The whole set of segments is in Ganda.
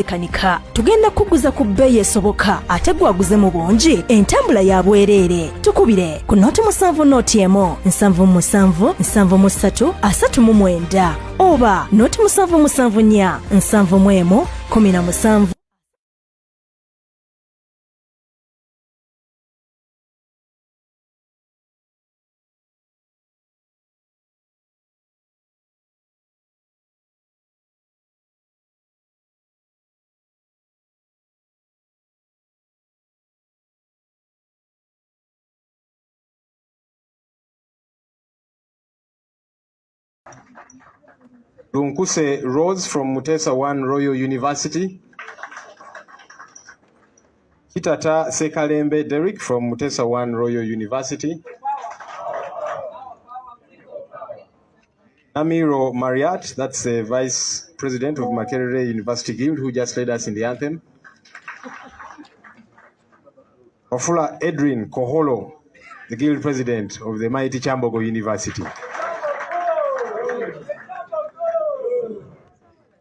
kanika tugenda kuguza ku bbeeyi esoboka ate gwaguze mu bungi entambula ya bwereere tukubire ku noti 7 noti emu 7 7 3 oba noti 7 4 7 17. Lunkuse Rose from Mutesa 1 Royal University. Kitata Sekalembe Derek from Mutesa 1 Royal University. Namiro Mariat, that's the Vice President of Makerere University Guild, who just led us in the anthem. Ofula Edrin Koholo, the Guild President of the mighty Chambogo University.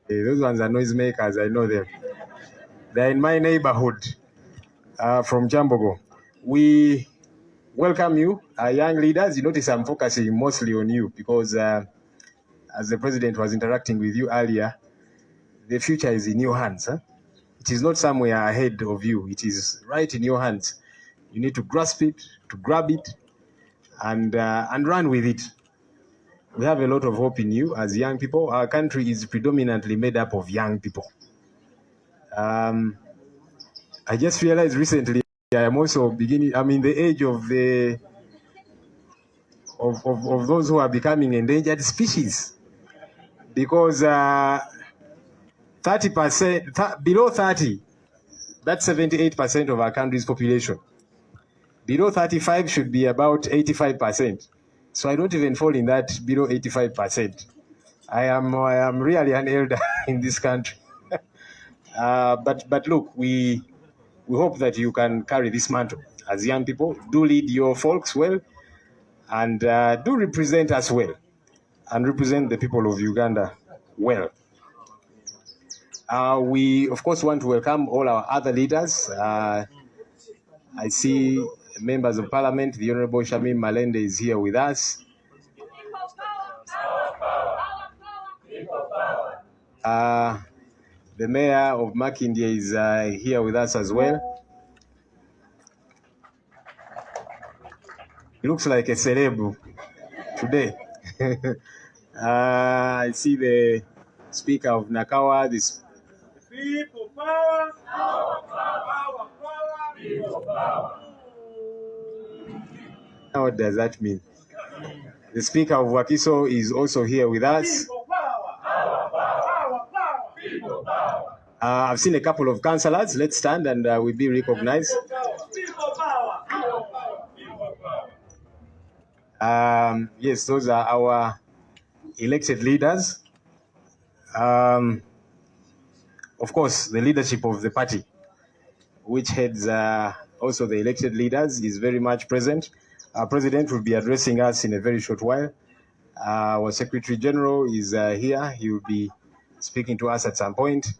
Those ones are noisemakers, I know them. They're in my neighborhood from Chambogo. We welcome you, young leaders. You notice I'm focusing mostly on you because as the president was interacting with you earlier, the future is in your hands. Huh? It is not somewhere ahead of you. It is right in your hands. You need to grasp it, to grab it, and run with it. We have a lot of hope in you as young people. Our country is predominantly made up of young people. I just realized recently I am also beginning. I'm in the age of those who are becoming endangered species, because 30%, below 30, that's 78% of our country's population. Below 35 should be about 85%. So I don't even fall in that below 85%. I am really an elder in this country. But look, we hope that you can carry this mantle as young people. Do lead your folks well, and do represent us well, and represent the people of Uganda well. We, of course, want to welcome all our other leaders. I see members of parliament. The Honorable Shamim Malende is here with us. The mayor of Makindye is here with us as well. He looks like a celeb today. I see the speaker of Nakawa. This people power, power, power, power, people power. What does that mean? The speaker of Wakiso is also here with us. I've seen a couple of councillors. Let's stand and we'll be recognized. Yes, those are our elected leaders. Of course, the leadership of the party, which heads also the elected leaders, is very much present. Our president will be addressing us in a very short while. Our Secretary General is here. He will be speaking to us at some point.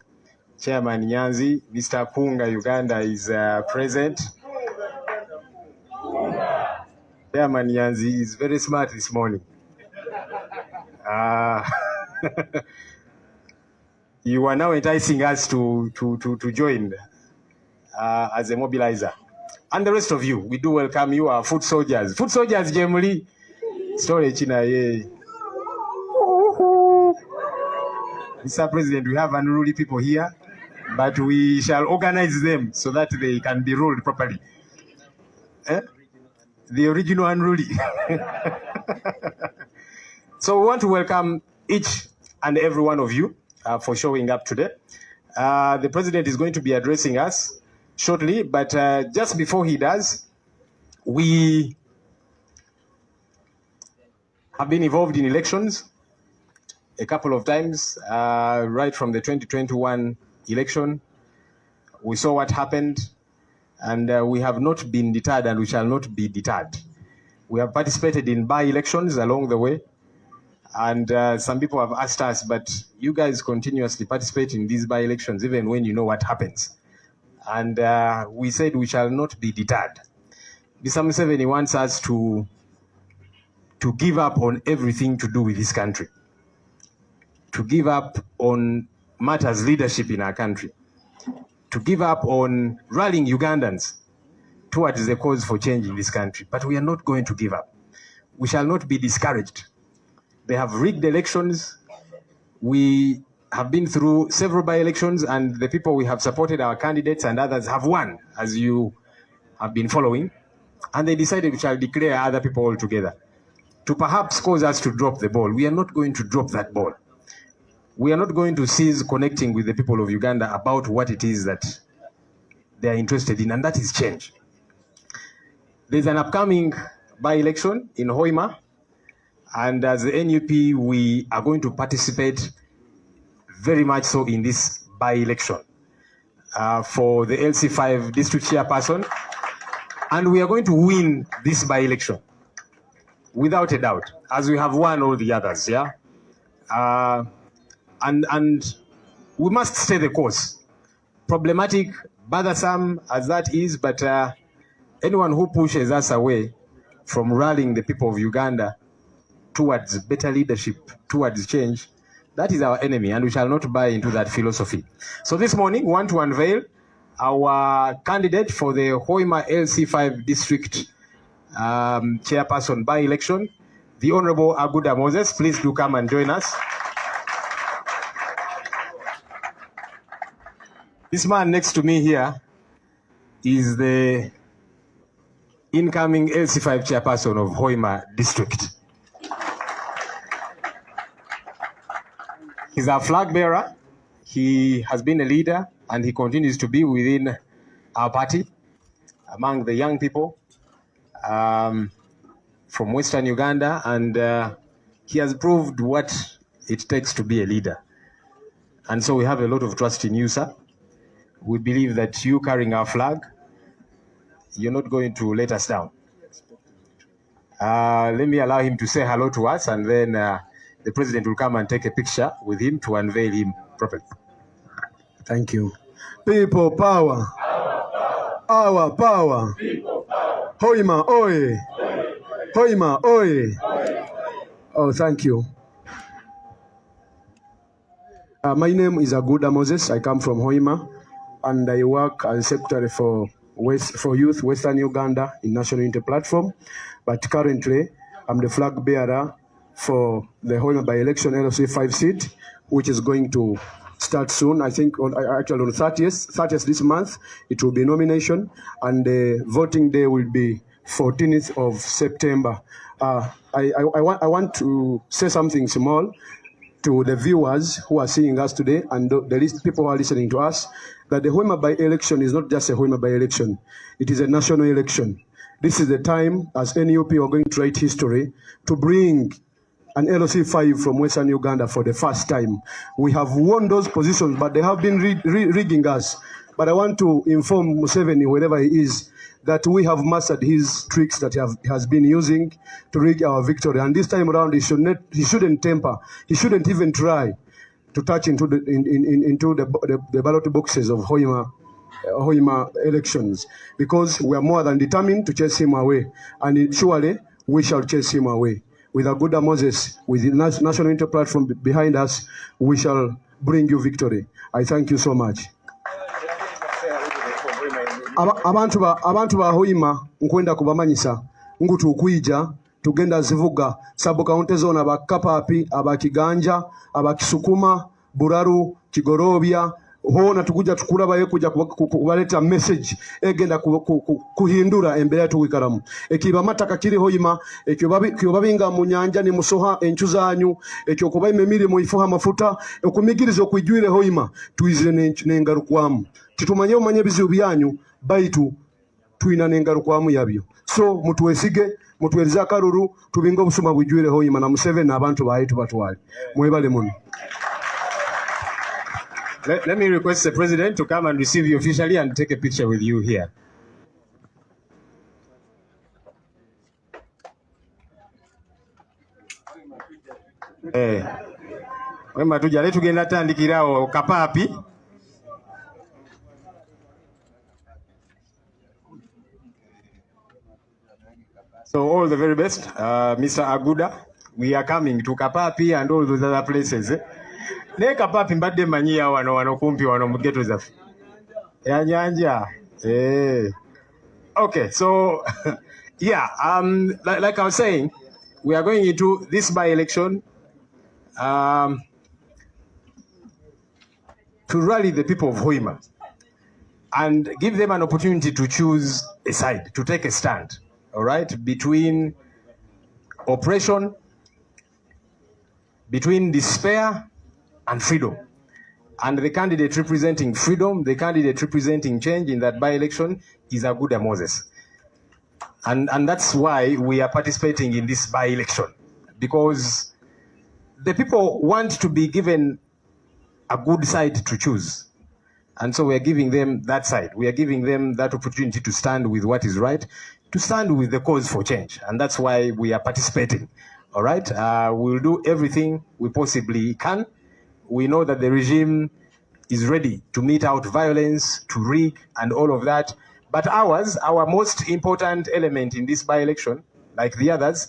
Chairman Nyanzi, Mr. Kunga Uganda is present. Chairman Nyanzi is very smart this morning. You are now enticing us to join as a mobilizer. And the rest of you, we do welcome you, our foot soldiers. Foot soldiers, generally. Story China, yeah. Mr. President, we have unruly people here, but we shall organize them so that they can be ruled properly. The original unruly. So we want to welcome each and every one of you for showing up today. The president is going to be addressing us shortly, but just before he does, we have been involved in elections a couple of times, right from the 2021 election. We saw what happened, and we have not been deterred, and we shall not be deterred. We have participated in by-elections along the way. And some people have asked us, but you guys continuously participate in these by-elections even when you know what happens. And we said we shall not be deterred. Mr. Museveni wants us to give up on everything to do with this country, to give up on matters leadership in our country, to give up on rallying Ugandans towards the cause for change in this country. But we are not going to give up. We shall not be discouraged. They have rigged elections. We have been through several by-elections, and the people we have supported, our candidates and others, have won, as you have been following. And they decided we shall declare other people altogether to perhaps cause us to drop the ball. We are not going to drop that ball. We are not going to cease connecting with the people of Uganda about what it is that they are interested in, and that is change. There's an upcoming by-election in Hoima, and as the NUP, we are going to participate very much so in this by-election for the LC5 district chairperson, and we are going to win this by-election without a doubt, as we have won all the others, yeah? And we must stay the course. Problematic, bothersome as that is, but anyone who pushes us away from rallying the people of Uganda towards better leadership, towards change, that is our enemy, and we shall not buy into that philosophy. So this morning, we want to unveil our candidate for the Hoima LC5 district chairperson by-election, the Honorable Aguda Moses. Please do come and join us. This man next to me here is the incoming LC5 chairperson of Hoima district. He's our flag bearer. He has been a leader, and he continues to be within our party, among the young people from Western Uganda, and he has proved what it takes to be a leader. And so we have a lot of trust in you, sir. We believe that you carrying our flag, you're not going to let us down. Let me allow him to say hello to us, and then the president will come and take a picture with him to unveil him properly. Thank you. People power. Our power. Hoima oye. Hoima oye. Oh, thank you. My name is Aguda Moses. I come from Hoima, and I work as Secretary for Youth Western Uganda in National Unity Platform. But currently, I'm the flag bearer for the Hoima by-election LC 5 seat, which is going to start soon. I think actually on 30th this month, it will be nomination, and the voting day will be 14th of September. I want to say something small to the viewers who are seeing us today, and the people who are listening to us, that the Hoima by-election is not just a Hoima by-election. It is a national election. This is the time, as NUP, we are going to write history to bring an LC5 from Western Uganda for the first time. We have won those positions, but they have been rigging us. But I want to inform Museveni, wherever he is, that we have mastered his tricks that he has been using to rig our victory. And this time around, he shouldn't temper. He shouldn't even try to touch into the ballot boxes of Hoima elections, because we are more than determined to chase him away. And surely, we shall chase him away. With Aguda Moses, with the National Unity Platform behind us, we shall bring you victory. I thank you so much. Abantu ba Hoima nkwenda kubamanyisa ngutu ukwija tugenda zivuga sabu kaunti zona abakapapi abakiganja abakisukuma buraru kigorobya hona tukuja tukulabaye kuja kubaleta message egenda kuhindura embere yatu wikaramu ekiba mataka kiri Hoima ekyo babinga mu nyanja ni musoha enchuzanyu ekyo kuba imemiri mu ifuha mafuta okumigiriza okwijwire Hoima tuizire nengarukwamu titumanye umanye bizibu byanyu baitu tuina nengarukwamu yabyo. So mutuwesige mutuweliza akaruru tubinga obusuma bujwire Hoima na Museveni n'abantu baitu batwali mwebale muno. Let me request the president to come and receive you officially and take a picture with you here. Wema tujale tugenda tandikirawo kapaapi. So all the very best, Mr. Aguda. We are coming to Kapapi and all those other places. Ne Kapapi mbadde manyiya wano kumpi wano mu ghetto zaffe. Ya nyanja. Okay, so yeah, like I was saying, we are going into this by-election to rally the people of Hoima and give them an opportunity to choose a side, to take a stand, all right, between oppression, between despair and freedom. And the candidate representing freedom, the candidate representing change in that by-election is Aguda Moses. And that's why we are participating in this by-election, because the people want to be given a good side to choose. And so we are giving them that side. We are giving them that opportunity to stand with what is right, to stand with the cause for change. And that's why we are participating. All right? We'll do everything we possibly can. We know that the regime is ready to mete out violence, to rig, and all of that. But our most important element in this by-election, like the others,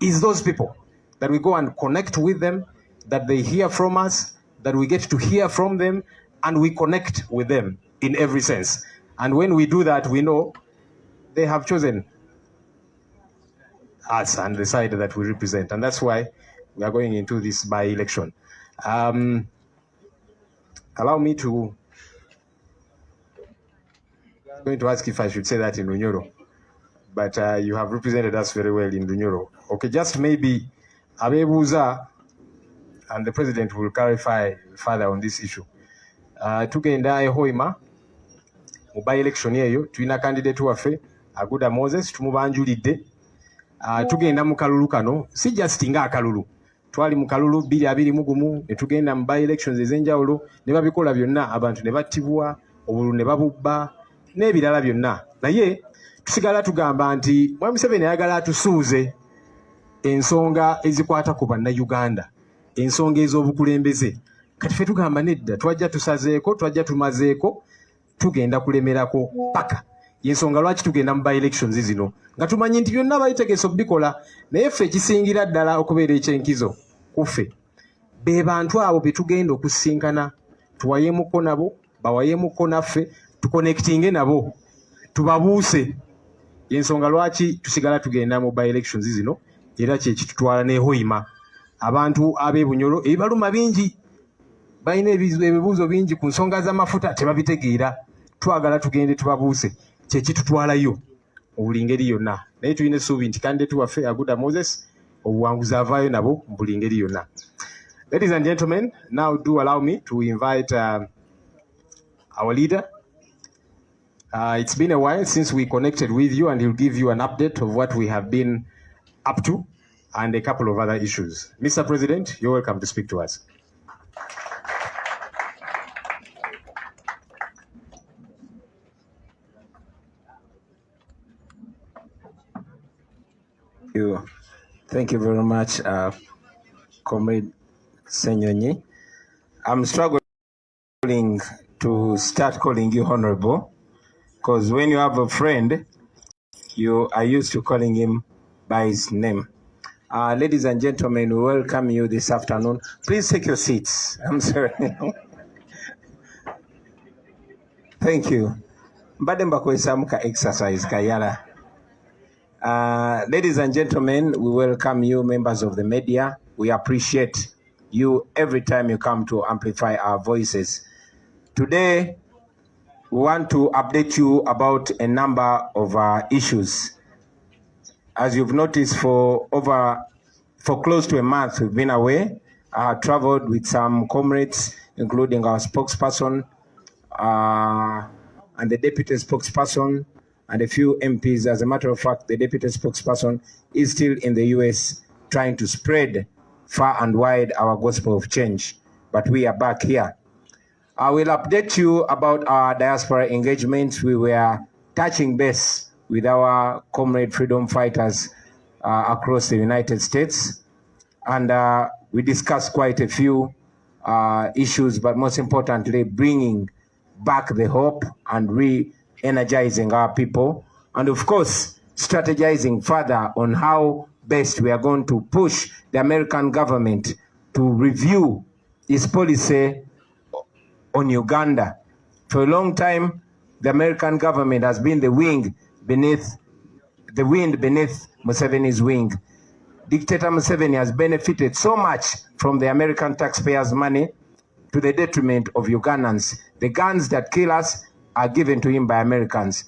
is those people, that we go and connect with them, that they hear from us, that we get to hear from them, and we connect with them in every sense. And when we do that, we know they have chosen us and the side that we represent. And that's why we are going into this by-election. Allow me to... I'm going to ask if I should say that in Runyoro. But you have represented us very well in Runyoro. Okay, just maybe Abebuza, and the President will clarify further on this issue. Tugenda Hoima, mu by-election eyo, tulina candidate waffe, Aguda Moses, tumubanjulidde. Tugenda mu kalulu kano, si just nga akalulu. Twali mu kalulu 2021, ne tugenda mu by-elections ez'enjawulo, ne babikola byonna, abantu ne battibwa, obululu ne babubba, n'ebirala byonna. Naye tusigala tugamba nti Mwami Museveni ayagala atusuuze ensonga ezikwata ku bannayuganda, ensonga ez'obukulembeze. Kati ffe tugamba nedda, twajja tusazeeko, twajja tumazeeko, tugenda kulemerako paka. Yensonga lwaki tugenda mu by-elections zino, nga tumanyi nti byonna bayitegeeza okubikola, naye ffe ekisingira ddala okubeera ekyenkizo ku ffe be bantu abo be tugenda okusinkana, tuwayeemuko nabo, bawayeemuko naffe, tuconnectinge nabo, tubabuuse. Yensonga lwaki tusigala tugenda mu by-elections zino, era kye kitutwala ne Hoima. Abantu ab'e Bunyoro ebibaluma bingi, balina ebibuuzo bingi ku nsonga z'amafuta tebabitegeera. Twagala tugende tubabuuse, kye kitutwalayo mu buli ngeri yonna. Naye tulina essuubi nti candidate waffe Aguda Moses obuwanguzi avaayo nabo mu buli ngeri yonna. Ladies and gentlemen, now do allow me to invite our leader. It's been a while since we connected with you, and he'll give you an update of what we have been up to and a couple of other issues. Mr. President, you're welcome to speak to us. Thank you very much, Comrade Senyonyi. I'm struggling to start calling you honorable, because when you have a friend, you are used to calling him by his name. Ladies and gentlemen, we welcome you this afternoon. Please take your seats. I'm sorry. Thank you. Mbademba kwesamuka exercise kayala. Ladies and gentlemen, we welcome you, members of the media. We appreciate you every time you come to amplify our voices. Today, we want to update you about a number of issues. As you've noticed, for close to a month, we've been away. I traveled with some comrades, including our spokesperson and the deputy spokesperson, and a few MPs. As a matter of fact, the deputy spokesperson is still in the US trying to spread far and wide our gospel of change. But we are back here. I will update you about our diaspora engagements. We were touching base with our comrade freedom fighters across the United States. And we discussed quite a few issues, but most importantly, bringing back the hope and re-energizing our people. And of course, strategizing further on how best we are going to push the American government to review its policy on Uganda. For a long time, the American government has been the wind beneath Museveni's wing. Dictator Museveni has benefited so much from the American taxpayers' money to the detriment of Ugandans. The guns that kill us are given to him by Americans.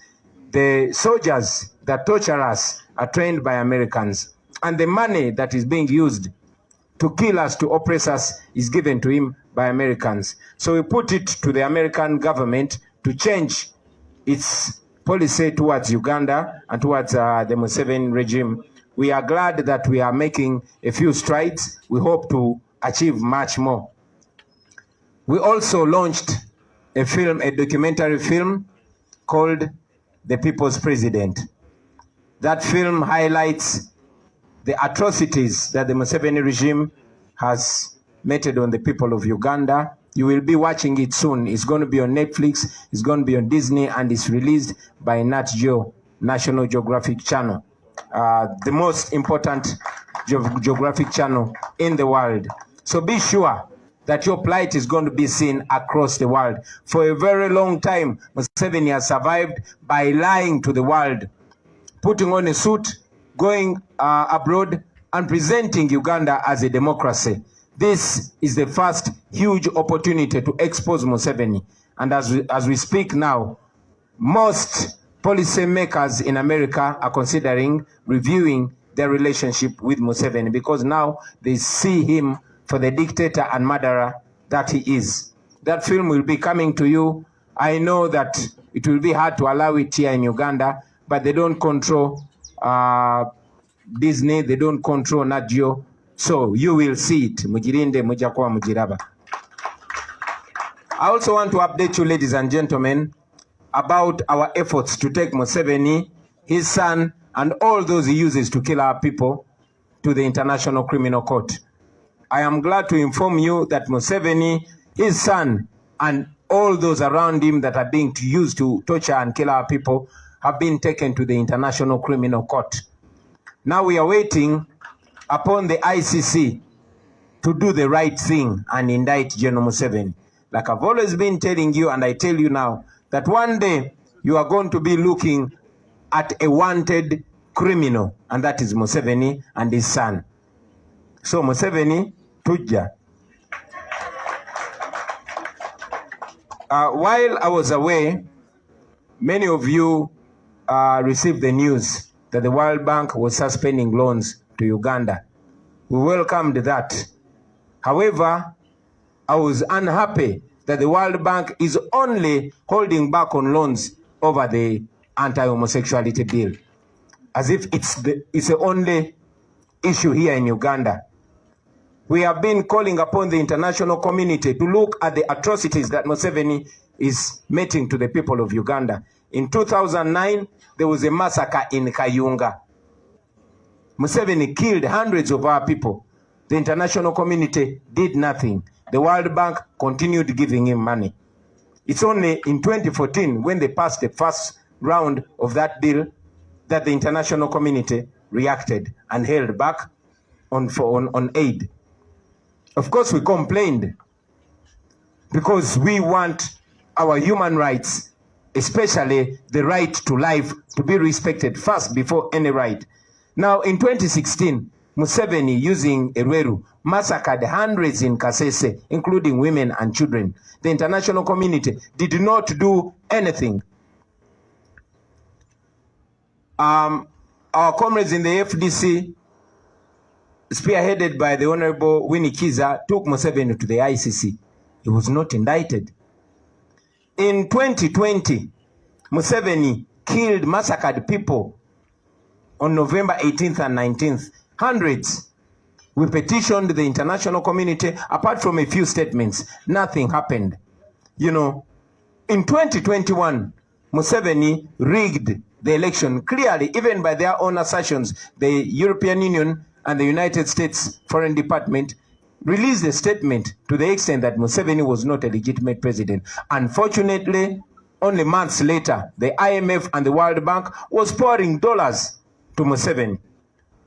The soldiers that torture us are trained by Americans. And the money that is being used to kill us, to oppress us, is given to him by Americans. So we put it to the American government to change its policy towards Uganda and towards the Museveni regime. We are glad that we are making a few strides. We hope to achieve much more. We also launched a film, a documentary film called The People's President. That film highlights the atrocities that the Museveni regime has meted on the people of Uganda. You will be watching it soon. It's going to be on Netflix, it's going to be on Disney, and it's released by Nat Geo, National Geographic Channel, the most important geographic channel in the world. So be sure that your plight is going to be seen across the world. For a very long time, Museveni has survived by lying to the world, putting on a suit, going abroad, and presenting Uganda as a democracy. This is the first huge opportunity to expose Museveni. And as we speak now, most policymakers in America are considering reviewing their relationship with Museveni, because now they see him for the dictator and murderer that he is. That film will be coming to you. I know that it will be hard to allow it here in Uganda, but they don't control Disney, they don't control Nat Geo, so you will see it. Mujirinde mujakwa mujiraba. I also want to update you, ladies and gentlemen, about our efforts to take Museveni, his son, and all those he uses to kill our people to the International Criminal Court. I am glad to inform you that Museveni, his son, and all those around him that are being used to torture and kill our people have been taken to the International Criminal Court. Now we are waiting upon the ICC to do the right thing and indict General Museveni. Like I've always been telling you, and I tell you now, that one day you are going to be looking at a wanted criminal, and that is Museveni and his son. So Museveni, Tujja. While I was away, many of you received the news that the World Bank was suspending loans to Uganda. We welcomed that. However, I was unhappy that the World Bank is only holding back on loans over the anti-homosexuality bill, as if it's the only issue here in Uganda. We have been calling upon the international community to look at the atrocities that Museveni is meting to the people of Uganda. In 2009, there was a massacre in Kayunga. Museveni killed hundreds of our people. The international community did nothing. The World Bank continued giving him money. It's only in 2014, when they passed the first round of that bill, that the international community reacted and held back on aid. Of course, we complained because we want our human rights, especially the right to life, to be respected first before any right. Now, in 2016, Museveni, using Erweru, massacred hundreds in Kasese, including women and children. The international community did not do anything. Our comrades in the FDC, spearheaded by the Honorable Winnie Kiza, took Museveni to the ICC. He was not indicted. In 2020, Museveni massacred people on November 18th and 19th. Hundreds. We petitioned the international community. Apart from a few statements, nothing happened. You know, in 2021, Museveni rigged the election clearly, even by their own assertions. The European Union and the United States Foreign Department released a statement to the extent that Museveni was not a legitimate president. Unfortunately, only months later, the IMF and the World Bank was pouring dollars to Museveni.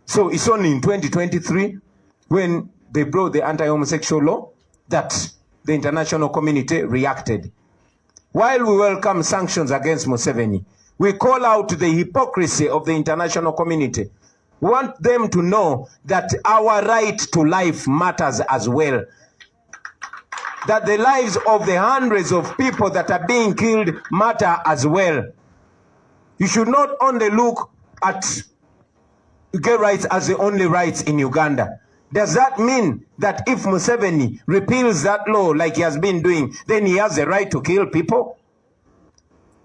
So it's only in 2023, when they brought the anti-homosexual law, that the international community reacted. While we welcome sanctions against Museveni, we call out the hypocrisy of the international community. We want them to know that our right to life matters as well. That the lives of the hundreds of people that are being killed matter as well. You should not only look at gay rights as the only rights in Uganda. Does that mean that if Museveni repeals that law like he has been doing, then he has the right to kill people?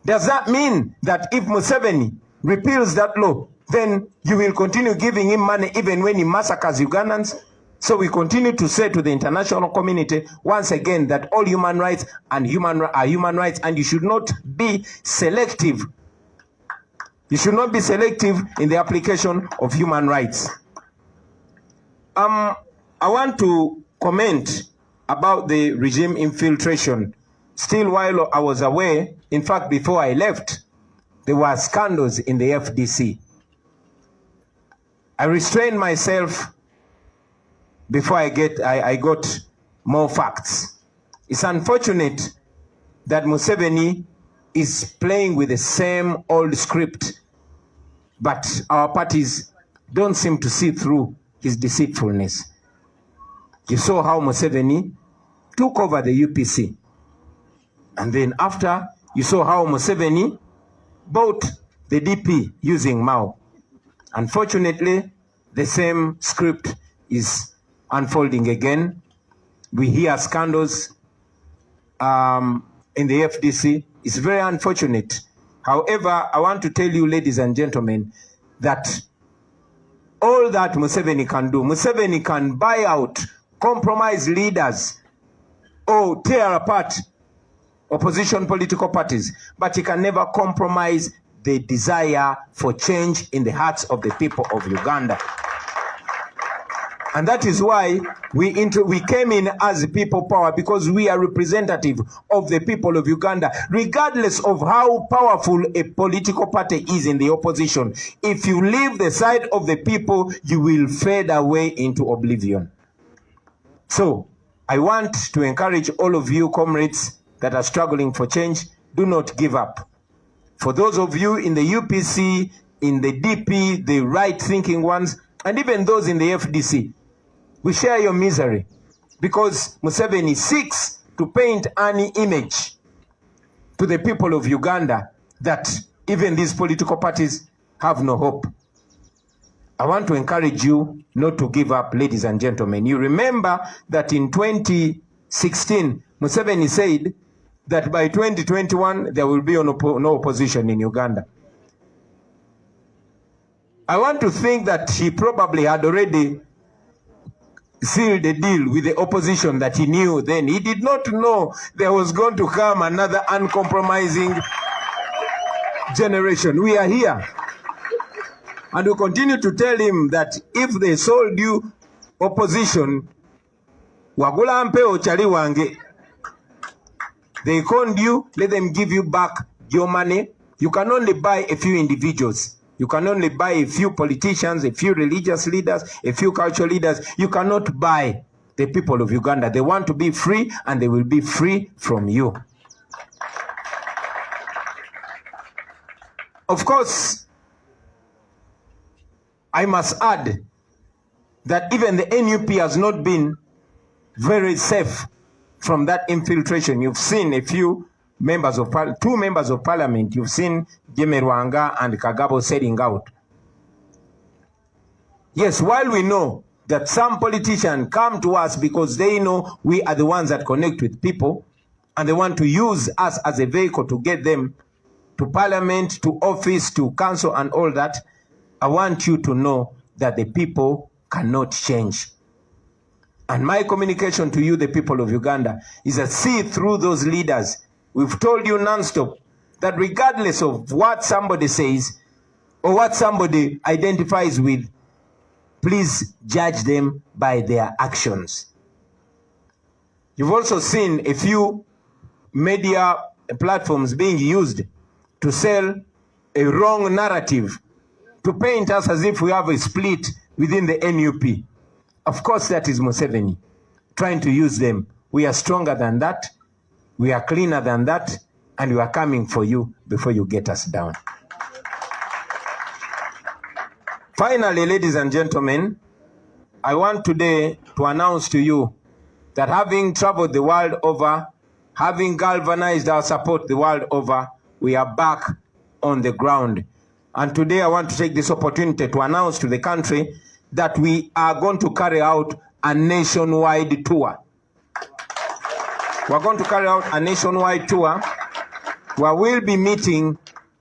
Does that mean that if Museveni repeals that law, then you will continue giving him money even when he massacres Ugandans? So we continue to say to the international community once again that all human rights are human rights, and you should not be selective. You should not be selective in the application of human rights. I want to comment about the regime infiltration. Still, while I was away, in fact, before I left, there were scandals in the FDC. I restrained myself before I got more facts. It's unfortunate that Museveni is playing with the same old script, but our parties don't seem to see through his deceitfulness. You saw how Museveni took over the UPC. And then after, you saw how Museveni bought the DP using Mao. Unfortunately, the same script is unfolding again. We hear scandals in the FDC. It's very unfortunate. However, I want to tell you, ladies and gentlemen, that all that Museveni can do, Museveni can buy out, compromise leaders, or tear apart opposition political parties, but he can never compromise the desire for change in the hearts of the people of Uganda. And that is why we came in as people power, because we are representative of the people of Uganda, regardless of how powerful a political party is in the opposition. If you leave the side of the people, you will fade away into oblivion. So I want to encourage all of you comrades that are struggling for change, do not give up. For those of you in the UPC, in the DP, the right-thinking ones, and even those in the FDC, we share your misery, because Museveni seeks to paint an image to the people of Uganda that even these political parties have no hope. I want to encourage you not to give up, ladies and gentlemen. You remember that in 2016, Museveni said that by 2021, there will be no opposition in Uganda. I want to think that he probably had already sealed a deal with the opposition that he knew then. He did not know there was going to come another uncompromising generation. We are here. And we continue to tell him that if they sold you opposition, wagula mpeo chali wange. They conned you, let them give you back your money. You can only buy a few individuals. You can only buy a few politicians, a few religious leaders, a few cultural leaders. You cannot buy the people of Uganda. They want to be free, and they will be free from you. Of course, I must add that even the NUP has not been very safe from that infiltration. You've seen a few members of two members of parliament. You've seen Jemerwanga and Kagabo selling out. Yes, while we know that some politicians come to us because they know we are the ones that connect with people, and they want to use us as a vehicle to get them to parliament, to office, to council, and all that, I want you to know that the people cannot change. And my communication to you, the people of Uganda, is that see through those leaders. We've told you non-stop that regardless of what somebody says or what somebody identifies with, please judge them by their actions. You've also seen a few media platforms being used to sell a wrong narrative, to paint us as if we have a split within the NUP. Of course, that is Museveni trying to use them. We are stronger than that, we are cleaner than that, and we are coming for you before you get us down. Finally, ladies and gentlemen, I want today to announce to you that having traveled the world over, having galvanized our support the world over, we are back on the ground. And today I want to take this opportunity to announce to the country that we are going to carry out a nationwide tour. We're going to carry out a nationwide tour where we'll be meeting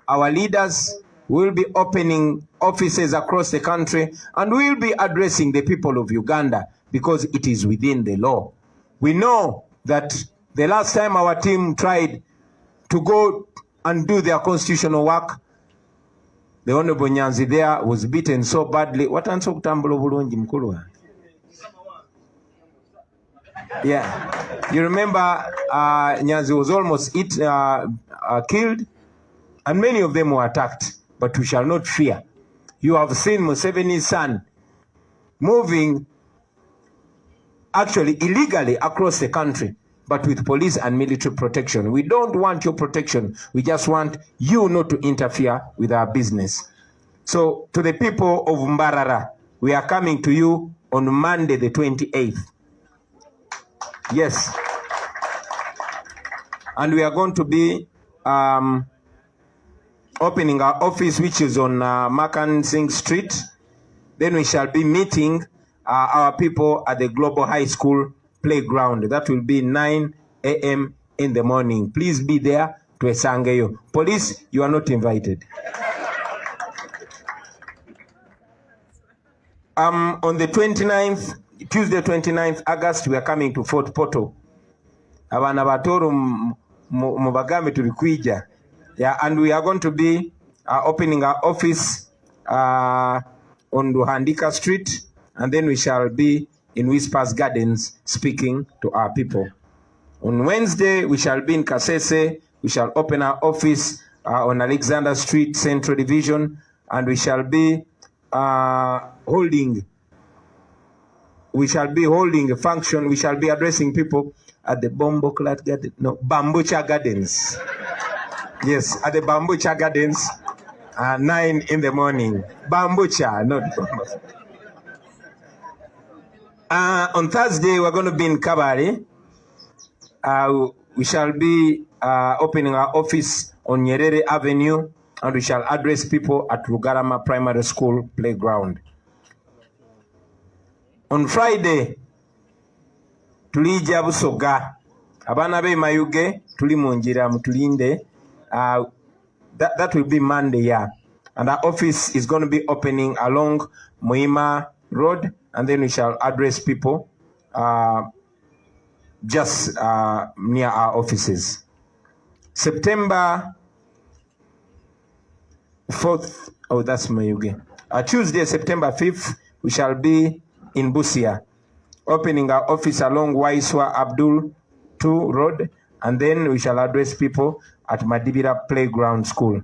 our leaders, we'll be opening offices across the country, and we'll be addressing the people of Uganda because it is within the law. We know that the last time our team tried to go and do their constitutional work, the Honorable Nyanzi there was beaten so badly. What answer kutambula bulungi mukulu wange? Yeah, you remember Nyanzi was almost killed, and many of them were attacked. But we shall not fear. You have seen Museveni's son moving actually illegally across the country, but with police and military protection. We don't want your protection. We just want you not to interfere with our business. So to the people of Mbarara, we are coming to you on Monday the 28th. Yes. And we are going to be opening our office, which is on Makan Singh Street. Then we shall be meeting our people at the Global High School playground. That will be 9 a.m. in the morning. Please be there to Esangeyo. Police, you are not invited. On the 29th, Tuesday 29th August, we are coming to Fort Portal. Abana batoro mubagambe tulikwija. Yeah, and we are going to be opening our office on Luhandika Street, and then we shall be in Whispers Gardens speaking to our people. On Wednesday, we shall be in Kasese. We shall open our office on Alexander Street, Central Division, and we shall be holding a function. We shall be addressing people at the Bambucha Gardens. Yes, at the Bambucha Gardens, 9 in the morning. Bambucha, not Bambucha. On Thursday, we're going to be in Kabari. We shall be opening our office on Nyerere Avenue, and we shall address people at Rugarama Primary School playground. On Friday, tulija Busoga. Abana be Mayuge, tuli munjira mutulinde. That will be Monday, yeah. And our office is going to be opening along Muhima Road, and then we shall address people just near our offices. September 4th, oh, that's Mayuge. Tuesday, September 5th, we shall be in Busia, opening our office along Waiswa Abdul 2 Road, and then we shall address people at Madibira Playground School.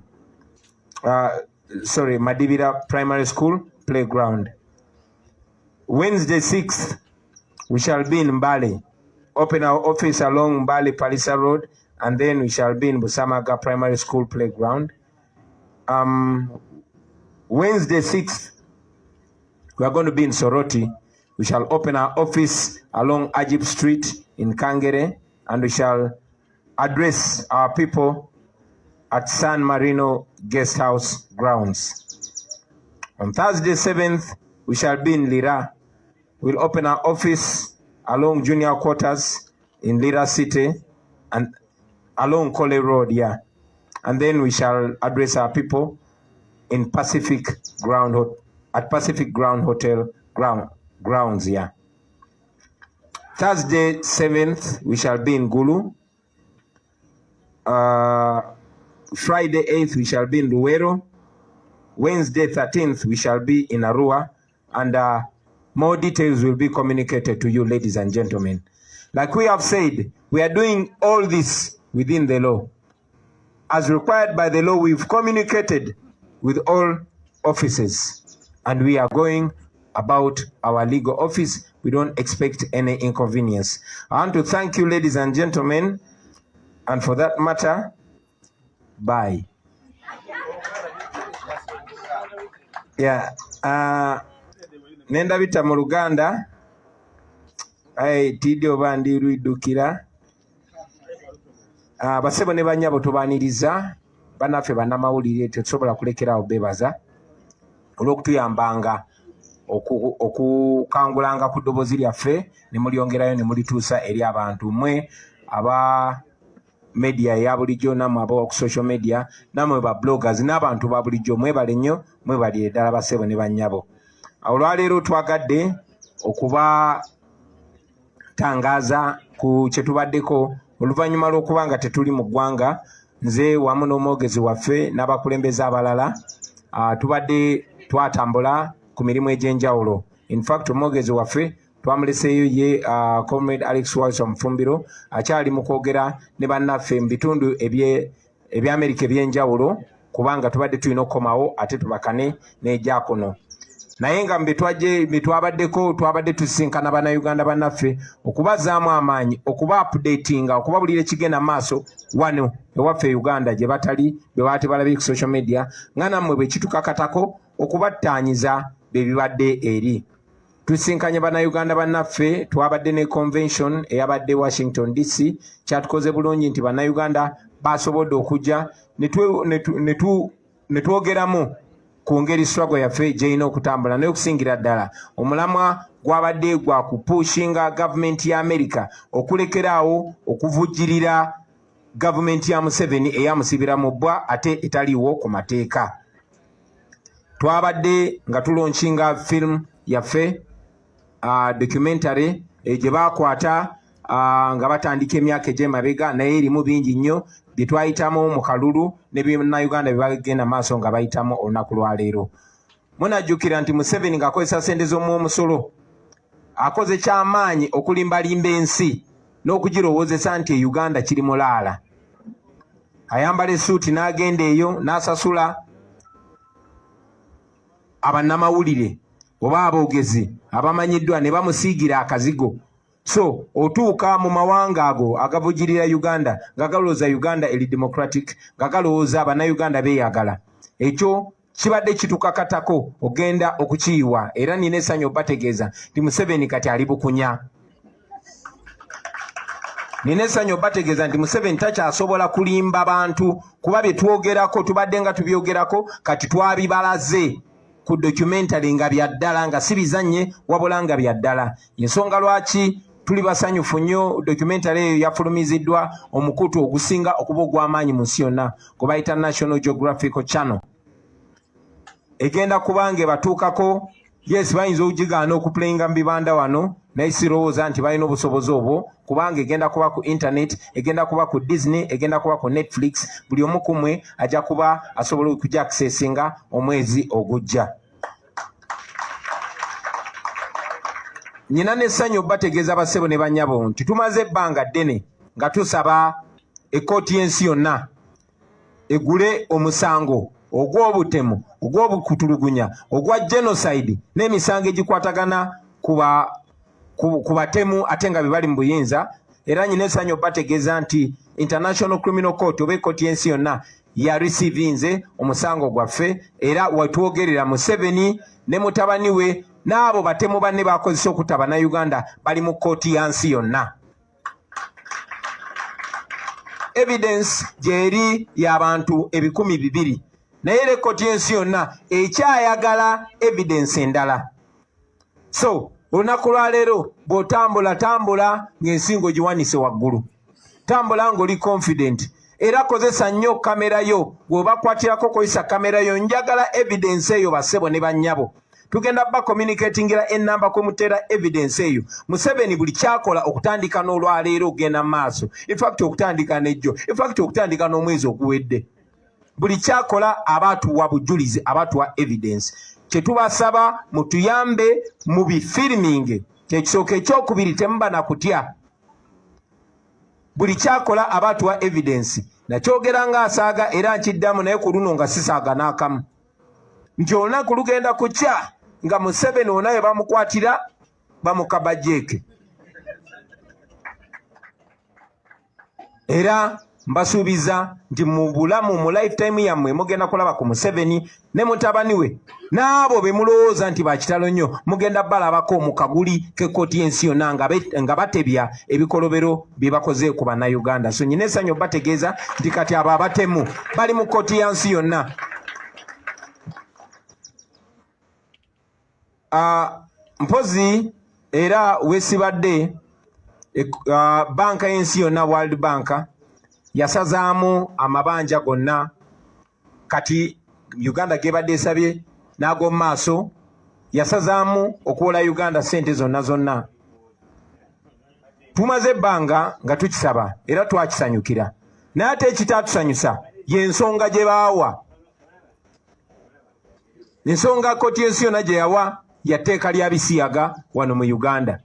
Madibira Primary School Playground. Wednesday 6th, we shall be in Mbale, open our office along Mbale Palisa Road, and then we shall be in Busamaga Primary School Playground. Wednesday 6th, we are going to be in Soroti. We shall open our office along Ajib Street in Kangere, and we shall address our people at San Marino Guest House grounds. On Thursday 7th, we shall be in Lira. We'll open our office along Junior Quarters in Lira City and along Kole Road, yeah. And then we shall address our people in Pacific Ground Hotel grounds, yeah. Thursday 7th, we shall be in Gulu. Friday 8th, we shall be in Luwero. Wednesday 13th, we shall be in Arua. And more details will be communicated to you, ladies and gentlemen. Like we have said, we are doing all this within the law. As required by the law, we've communicated with all offices and we are going about our legal office. We don't expect any inconvenience. I want to thank you, ladies and gentlemen, and for that matter, bye. Yeah, nenda bita mu Luganda, tidde oba ndirwidukira. Basebo ne banyabo tubaniriza, banaffe bannamawulire tetusobola kulekerawo bebaza olw'okutuyambanga okukangulanga ku ddoboozi lyaffe ne mulyongerayo ne mulituusa eri abantu mmwe aba media ya bulijjo nammwe aba ku social media nammwe ba bloggers n'abantu ba bulijjo mwebale nnyo mwebali eddala basebo ne bannyabo. Olwaleero twagadde okubatangaaza ku kye tubaddeko oluvannyuma lw'okuba nga tetuli mu ggwanga. Nze wamu n'omwogezi waffe n'abakulembeze abalala tubadde twatambula ku mirimu egy'enjawulo. In fact omwogezi waffe twamuleseeyo ye Comrade Alex Walsh Mufumbiro akyali mu kwogera ne bannaffe mu bitundu eby'Amerika eby'enjawulo kubanga tubadde tulina okukomawo ate tubakane n'ejja kuno. Naye nga twabadde tusisinkana bannayuganda bannaffe okubazaamu amaanyi okuba updatinga okubabulira ekigenda maaso wano ewaffe Uganda gye batali be baate balabye ku social media nga nammwe bwe kitukakatako okubattaanyiza bye bibadde eri. Tusisinkanye bannayuganda bannaffe, twabadde ne convention eyabadde Washington DC. Kyatukoze bulungi nti bannayuganda basobodde okujja ne twogeramu ku ngeri struggle yaffe gy'erina okutambula naye okusingira ddala omulamwa gwabadde gwa kupushinga gavumenti ya America okulekeraawo okuvujjirira gavumenti ya Museveni eyamusibira mu bbwa ate etaliiwo ku mateeka. Twabadde nga tulonshinga film yaffe documentary gye baakwata nga batandika emyaka egy'emabega naye erimu bingi nnyo bye twayitamu mu kalulu ne bannayuganda bye bagenda maaso nga bayitamu olunaku lwaleero. Munajjukira nti Museveni ng'akozesa ssente z'omwomusolo akoze kyamaanyi okulimbalimba ensi n'okugirowoozesa nti e Uganda kiri mulaala. Ayambala essuuti n'agenda eyo n'asasula abannamawulire oba aboogezi abamanyiddwa ne bamusiigira akazigo. So otuuka mu mawanga ago agavujirira Uganda nga galowooza Uganda eri democratic nga galowooza bannayuganda beeyagala. Ekyo kibadde kitukakatako ogenda okukiyiwa era nina essanyu obategeeza nti Museveni kati ali bukunya. Nina essanyu obategeeza nti Museveni takyasobola kulimba bantu kuba bye twogerako tubadde nga tubyogerako kati twabibalaze ku documentary nga bya ddala nga si bizannye wabula nga bya ddala. Ensonga lwaki tuli basanyufu nnyo documentary eyo yafulumiziddwa omukutu ogusinga okuba ogw'amaanyi mu nsi yonna gwe bayita National Geographic Channel. Egenda kubanga ebatuukako, yes bayinza okugigaana okuplayinga mu bibanda wano naye sirowooza nti balina obusobozi obwo kubanga egenda kuba ku internet, egenda kuba ku Disney, egenda kuba ku Netflix. Buli omu ku mmwe ajja kuba asobola okujja accessinga omwezi ogujja. Nyina n'essanyu obategeeza basebo ne bannyabo nti tumaze ebbanga ddene nga tusaba ekkooti y'ensi yonna egule omusango ogw'obutemu, ogw'obukutulugunya, ogwa genocide n'emisango egikwatagana ku batemu ate nga be bali mu buyinza. Era nyina essanyu obategeeza nti International Criminal Court oba ekkooti y'ensi yonna ya receivinze omusango gwaffe era wetwogerera Museveni ne mutabani we n'abo batemu banne bakozesa okutta Uganda bali mu kkooti ya nsi yonna. Evidence gyeri y'abantu 200,000 naye era ekkooti y'ensi yonna ekyayagala evidence endala. So olunaku lwaleero bw'otambula ng'ensingo giwanise waggulu, tambula ng'oli confident era kozesa nnyo kamera yo. Bw'obakwatirako kozesa kamera yo. Njagala evidence eyo basebo ne bannyabo. Tugenda ba communicatingira ennamba kwe muteera evidence eyo. Museveni buli kyakola okutandika n'olwaleero ogenda maaso, in fact okutandika n'ejjo, in fact okutandika n'omwezi oguwedde, buli kyakola abaatuwa bujulizi, abaatuwa evidence. Kye tubasaba mutuyambe mu bifilming. Kyekisooka ekyokubiri temuba na kutya. buli kyakola abaatuwa evidence nakyogera ng'asaaga era nkiddamu naye ku luno nga sisaaga n'akamu nti olunaku lugenda kukya nga Museveni wonna we bamukwatira bamukaba jeeke. Era mbasuubiza nti mu bulamu mu lifetime yammwe mugenda kulaba ku Museveni ne mutabani we n'abo be mulowooza nti bakitalo nnyo mugenda balabako mu kaguli k'ekkooti y'ensi yonna nga batebya ebikolobero bye bakoze ku bannayuganda. So nyina essanyu bategeeza nti kati abo abatemu bali mu kkooti y'ensi yonna. Mpozi era weesibadde banka y'ensi yonna World Bank yasazaamu amabanja gonna kati Uganda gebadde esabye n'ag'omu maaso yasazaamu okuwola Uganda ssente zonna. Tumaze ebbanga nga tukisaba era twakisanyukira naye ate ekitatusanyusa y'ensonga gye baawa. Ensonga kkooti y'ensi yonna gye yawa yatteeka lya bisiyaga wano mu Uganda.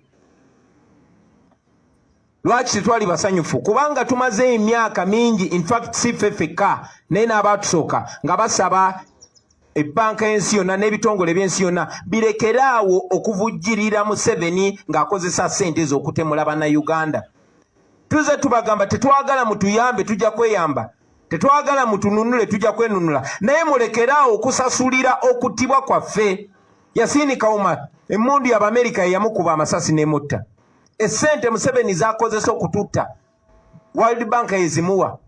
Lwaki tetwali basanyufu? Kubanga tumaze emyaka mingi, in fact si ffe ffekka naye n'abaatusooka nga basaba ebbanka y'ensi yonna n'ebitongole by'ensi yonna birekeraawo okuvujjirira Museveni ng'akozesa ssente z'okutemula bannayuganda. Tuze tubagamba tetwagala mutuyambe tujja kweyamba, tetwagala mutununule tujja kwenunula, naye mulekeraawo okusasulira okuttibwa kwaffe. Yasini Kauma emmundu y'Abamerika yamukuba amasasi n'emutta. Essente Museveni z'akozesa okututta World Bank yezimuwa.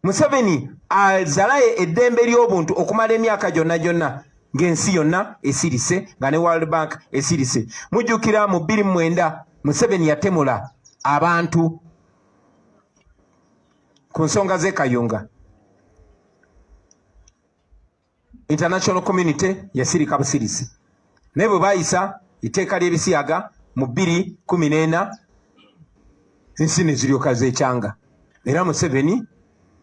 Museveni azalaye eddembe ly'obuntu okumala emyaka gyonna ng'ensi yonna esirise nga ne World Bank esirise. Mujjukira mu 2009 Museveni yatemula abantu ku nsonga z'e Kayunga. International community yasirika busirisi. Naye bwe baayisa itteeka ly'ebisiyaga mu 2014 ensi ne ziryoka zeekyanga. Era Museveni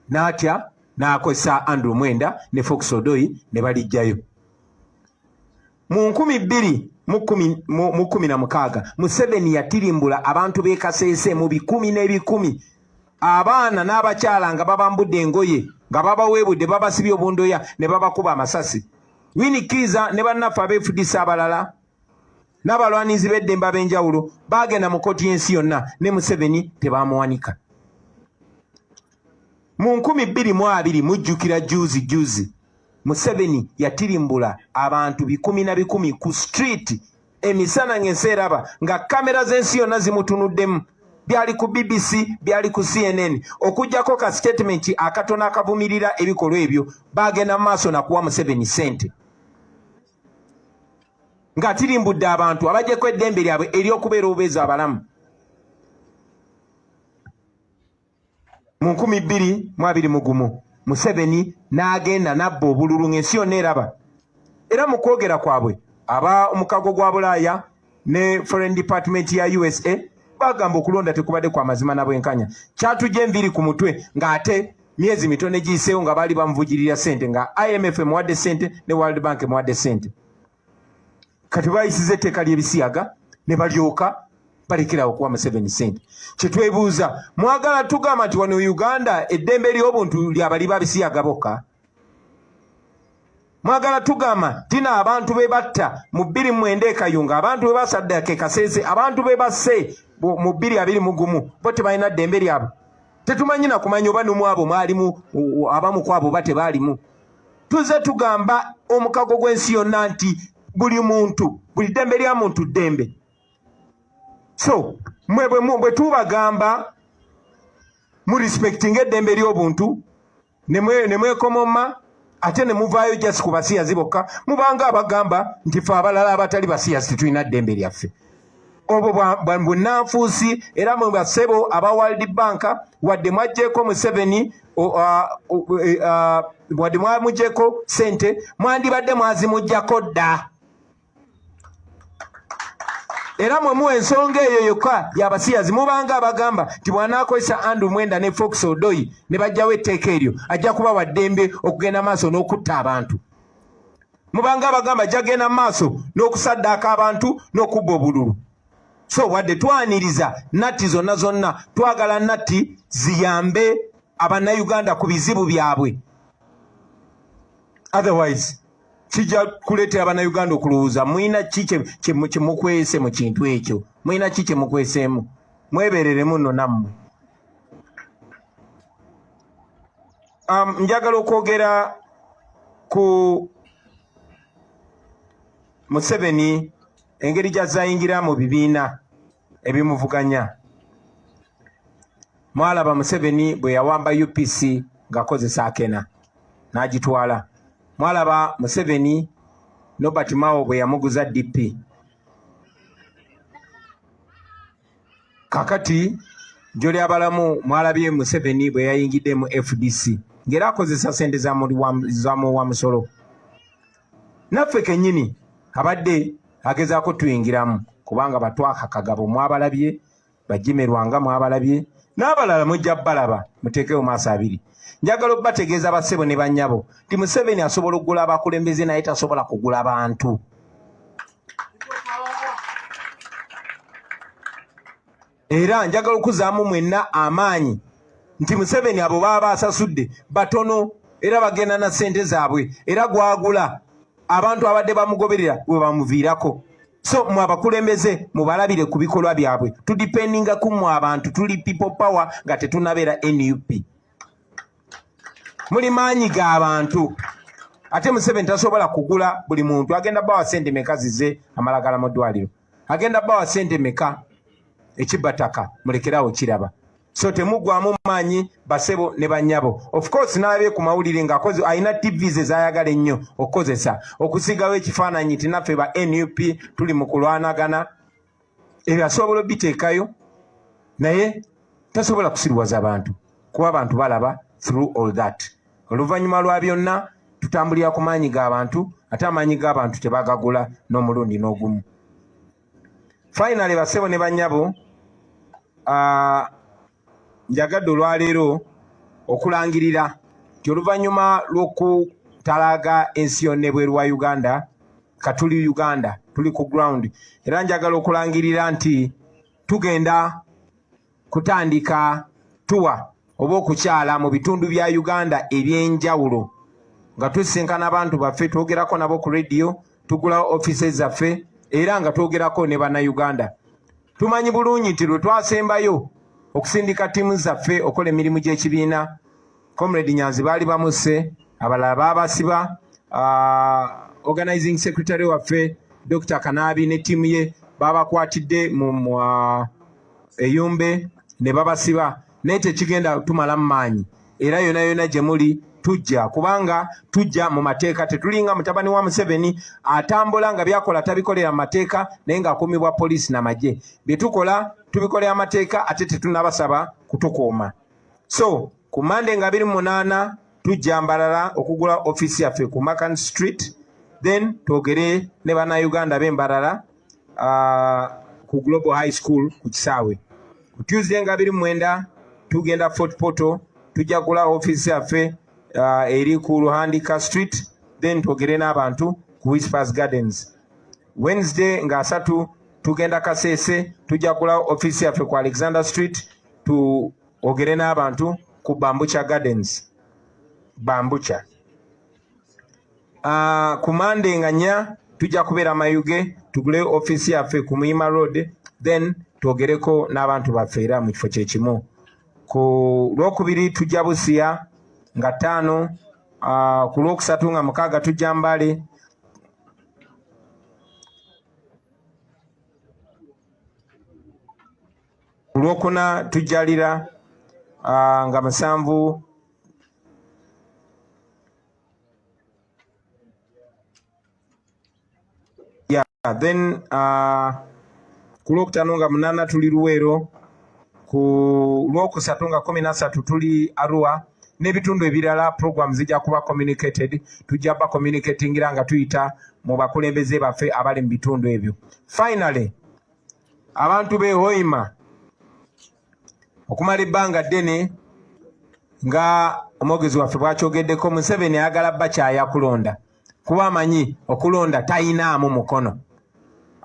n'atya n'akozesa Andrew Mwenda ne Fox Odoi ne balijjayo. Mu 2016 Museveni yatirimbula abantu b'e Kasese mu 10,000 abaana n'abakyala nga babambudde engoye nga babaweebudde babasibye obundoya ne babakuba amasasi. Winikiza ne bannaffe abeefudisa abalala n'abalwanizi b'eddembe ab'enjawulo baagenda mu kkooti y'ensi yonna ne Museveni tebaamuwanika. Mu 2020 mujjukira juzi Museveni yatirimbula abantu 10,000 ku street emisana ng'enseeraba nga kamera z'ensi yonna zimutunuddemu. Byali ku BBC, byali ku CNN, okujjako ka statement akatono akavumirira ebikolwa ebyo. Baagenda maaso nakuwa Museveni ssente ng'atirimbudde abantu abajjeko eddembe lyabwe ery'okubeera obubeezi abalamu. Mu 2021 Museveni n'agenda n'abba obululu ng'ensi yonna eraba. Era mu kwogera kwabwe omukago gwa Bulaaya ne Foreign Department ya USA bagamba okulonda tekubadde kwa mazima na bwenkanya. Kyatujja enviiri ku mutwe ng'ate myezi mitono egiyiseewo nga baali bamuvugirira ssente nga IMF emuwadde ssente ne World Bank emuwadde ssente. Kati bayisiza etteeka ly'ebisiyaga ne balyoka balekerawo okuwa Museveni ssente. Kye twebuuza, mwagala tugamba nti wano Uganda eddembe ly'obuntu lyabali ba bisiyaga bokka? Mwagala tugamba tina abantu be batta mu 2009 Kayunga, abantu be basaddaaka e Kasese, abantu be basse mu 2021 bo tebalina ddembe lyabwe? Tetumanyi na kumanya oba numu abo mwalimu abamu ku abo bate baalimu. Tuze tugamba omukago gw'ensi yonna nti buli muntu, buli ddembe lya muntu ddembe. So bwe tubagamba mu respecting eddembe ly'obuntu ne mwekomoma ate ne muvaayo just ku basiyazi bokka, mubanga abagamba nti ffe abalala abatali basiyazi tetulina ddembe lyaffe. Obwo bunnanfuusi era mu basebo aba World Bank wadde mwaggyeko Museveni wadde mwamuggyeko ssente mwandibadde mwazimuggyako dda. Era mwe muwa ensonga eyo yokka y'abasiyazi mubanga abagamba nti bw'anaakozesa Andrew Mwenda ne Fox Odoi ne bajjawo etteeka eryo ajja kubawa ddembe okugenda maaso n'okutta abantu. Mubanga abagamba ajja genda maaso n'okusaddaaka abantu n'okubba obululu. So wadde twaniriza natti zonna twagala natti ziyambe abannayuganda ku bizibu byabwe. Otherwise kijja kuleetera abannayuganda okulowooza mulina ki kye mukwese mu kintu ekyo, mulina ki kye mukweseemu, mwebereremu nno nammwe. Njagala okwogera ku Museveni engeri gy'azayingira mu bibiina ebimuvuganya. Mwalaba Museveni bwe yawamba UPC ng'akozesa akena n'agitwala. Mwalaba Museveni Nobert Mao bwe yamuguza DP. Kakati Joli abalamu mwalabye Museveni bwe yayingidde mu FDC ngera akozesa sente za wa musolo. Naffe kennyini abadde agezaako tuyingiramu kubanga batwaka kagabo mwabalabye, bajimerwanga mwabalabye, n'abalala mujja balaba muteekewo maaso abiri. Njagala okubategeeza bassebo ne bannyabo nti Museveni asobola okugula abakulembeze naye tasobola kugula bantu. Era njagala okuzaamu mwenna amaanyi nti Museveni abo baba asasudde batono era bagenda na ssente zaabwe era gwagula abantu abadde bamugoberera bwe bamuviirako. So mwe abakulembeze mubalabire ku bikolwa byabwe. Tudipendinga ku mwe abantu tuli people power nga tetunabeera NUP. Muli maanyi g'abantu. Ate Museveni tasobola kugula buli muntu. Agenda bawa ssente meka zize amalagala mu ddwaliro. Agenda bawa ssente meka ekibbataka mulekerawo kiraba. So temugwamu maanyi basebo ne bannyabo. Of course n'abye ku mawulire ng'akoze ayina TVs ezayagala ennyo okukozesa okusigawo ekifaananyi nti naffe ba NUP tuli mu kulwanagana. Ebyo asobola obiteekayo naye tasobola kusiriwaza abantu kuba abantu balaba through all that. Oluvannyuma lwa byonna tutambulira ku maanyi g'abantu ate amaanyi g'abantu tebagagula n'omulundi n'ogumu. Finally basebo ne bannyabo njagadde olwaleero okulangirira nti oluvannyuma lw'okutalaga ensi yonna ebweru wa Uganda katuli Uganda tuli ku ground, era njagala okulangirira nti tugenda kutandika tuwa oba okukyala mu bitundu bya Uganda ebyenjawulo nga tusinkana abantu baffe twogerako nabo ku radio, tugula offices zaffe era nga twogerako ne bannayuganda. Tumanyi bulungi nti lwe twasembayo okusindika ttiimu zaffe okola emirimu gy'ekibiina, Comrade Nyanzi baali bamusse, abalala baabasiba, organizing secretary waffe Dr. Kanabi ne ttiimu ye babakwatidde mu eyumbe ne babasiba, naye tekigenda tumala mu maanyi era yonna yonna gye muli tujja, kubanga tujja mu mateeka. Tetulinga mutabani wa Museveni atambula nga byakola tabikolera mu mateeka naye ng'akuumibwa poliisi n'amagye. Bye tukola tubikolera amateeka ate tetunabasaba kutukuuma. So ku Monday nga 28 tujja Mbarara okugula office yaffe ku Macan Street, then twogere ne bannayuganda b'Embarara ku Global High School ku Kisaawe. Ku Tuesday nga 29 tugenda Fort Portal tujja kugula office yaffe eri ku Luhandika Street, then twogere n'abantu ku Whispers Gardens. Wednesday nga 3 tugenda Kasese tujja kugula office yaffe ku Alexander Street, twogere n'abantu ku Bambucha Gardens. Bambucha. Ku Monday nga 4 tujja kubeera Mayuge tugule office yaffe ku Muyima Road, then twogereko n'abantu baffe era mu kifo kye kimu. Ku Lwokubiri tujja Busia nga 5, ku Lwokusatu nga 6 tujja Mbale, ku Lwokuna tujja Lira nga 7, then ku Lwokutaano nga 8 tuli Luweero, ku Lwokusatu nga 13 tuli Arua, n'ebitundu ebirala program zijja kuba communicated, tujja ba communicatingira nga tuyita mu bakulembeze baffe abali mu bitundu ebyo. Finally abantu b'e Hoima okumala ebbanga ddene nga omwogezi waffe bw'akyogeddeko, Museveni ayagala bakyaya kulonda kuba amanyi okulonda tayinaamu mukono.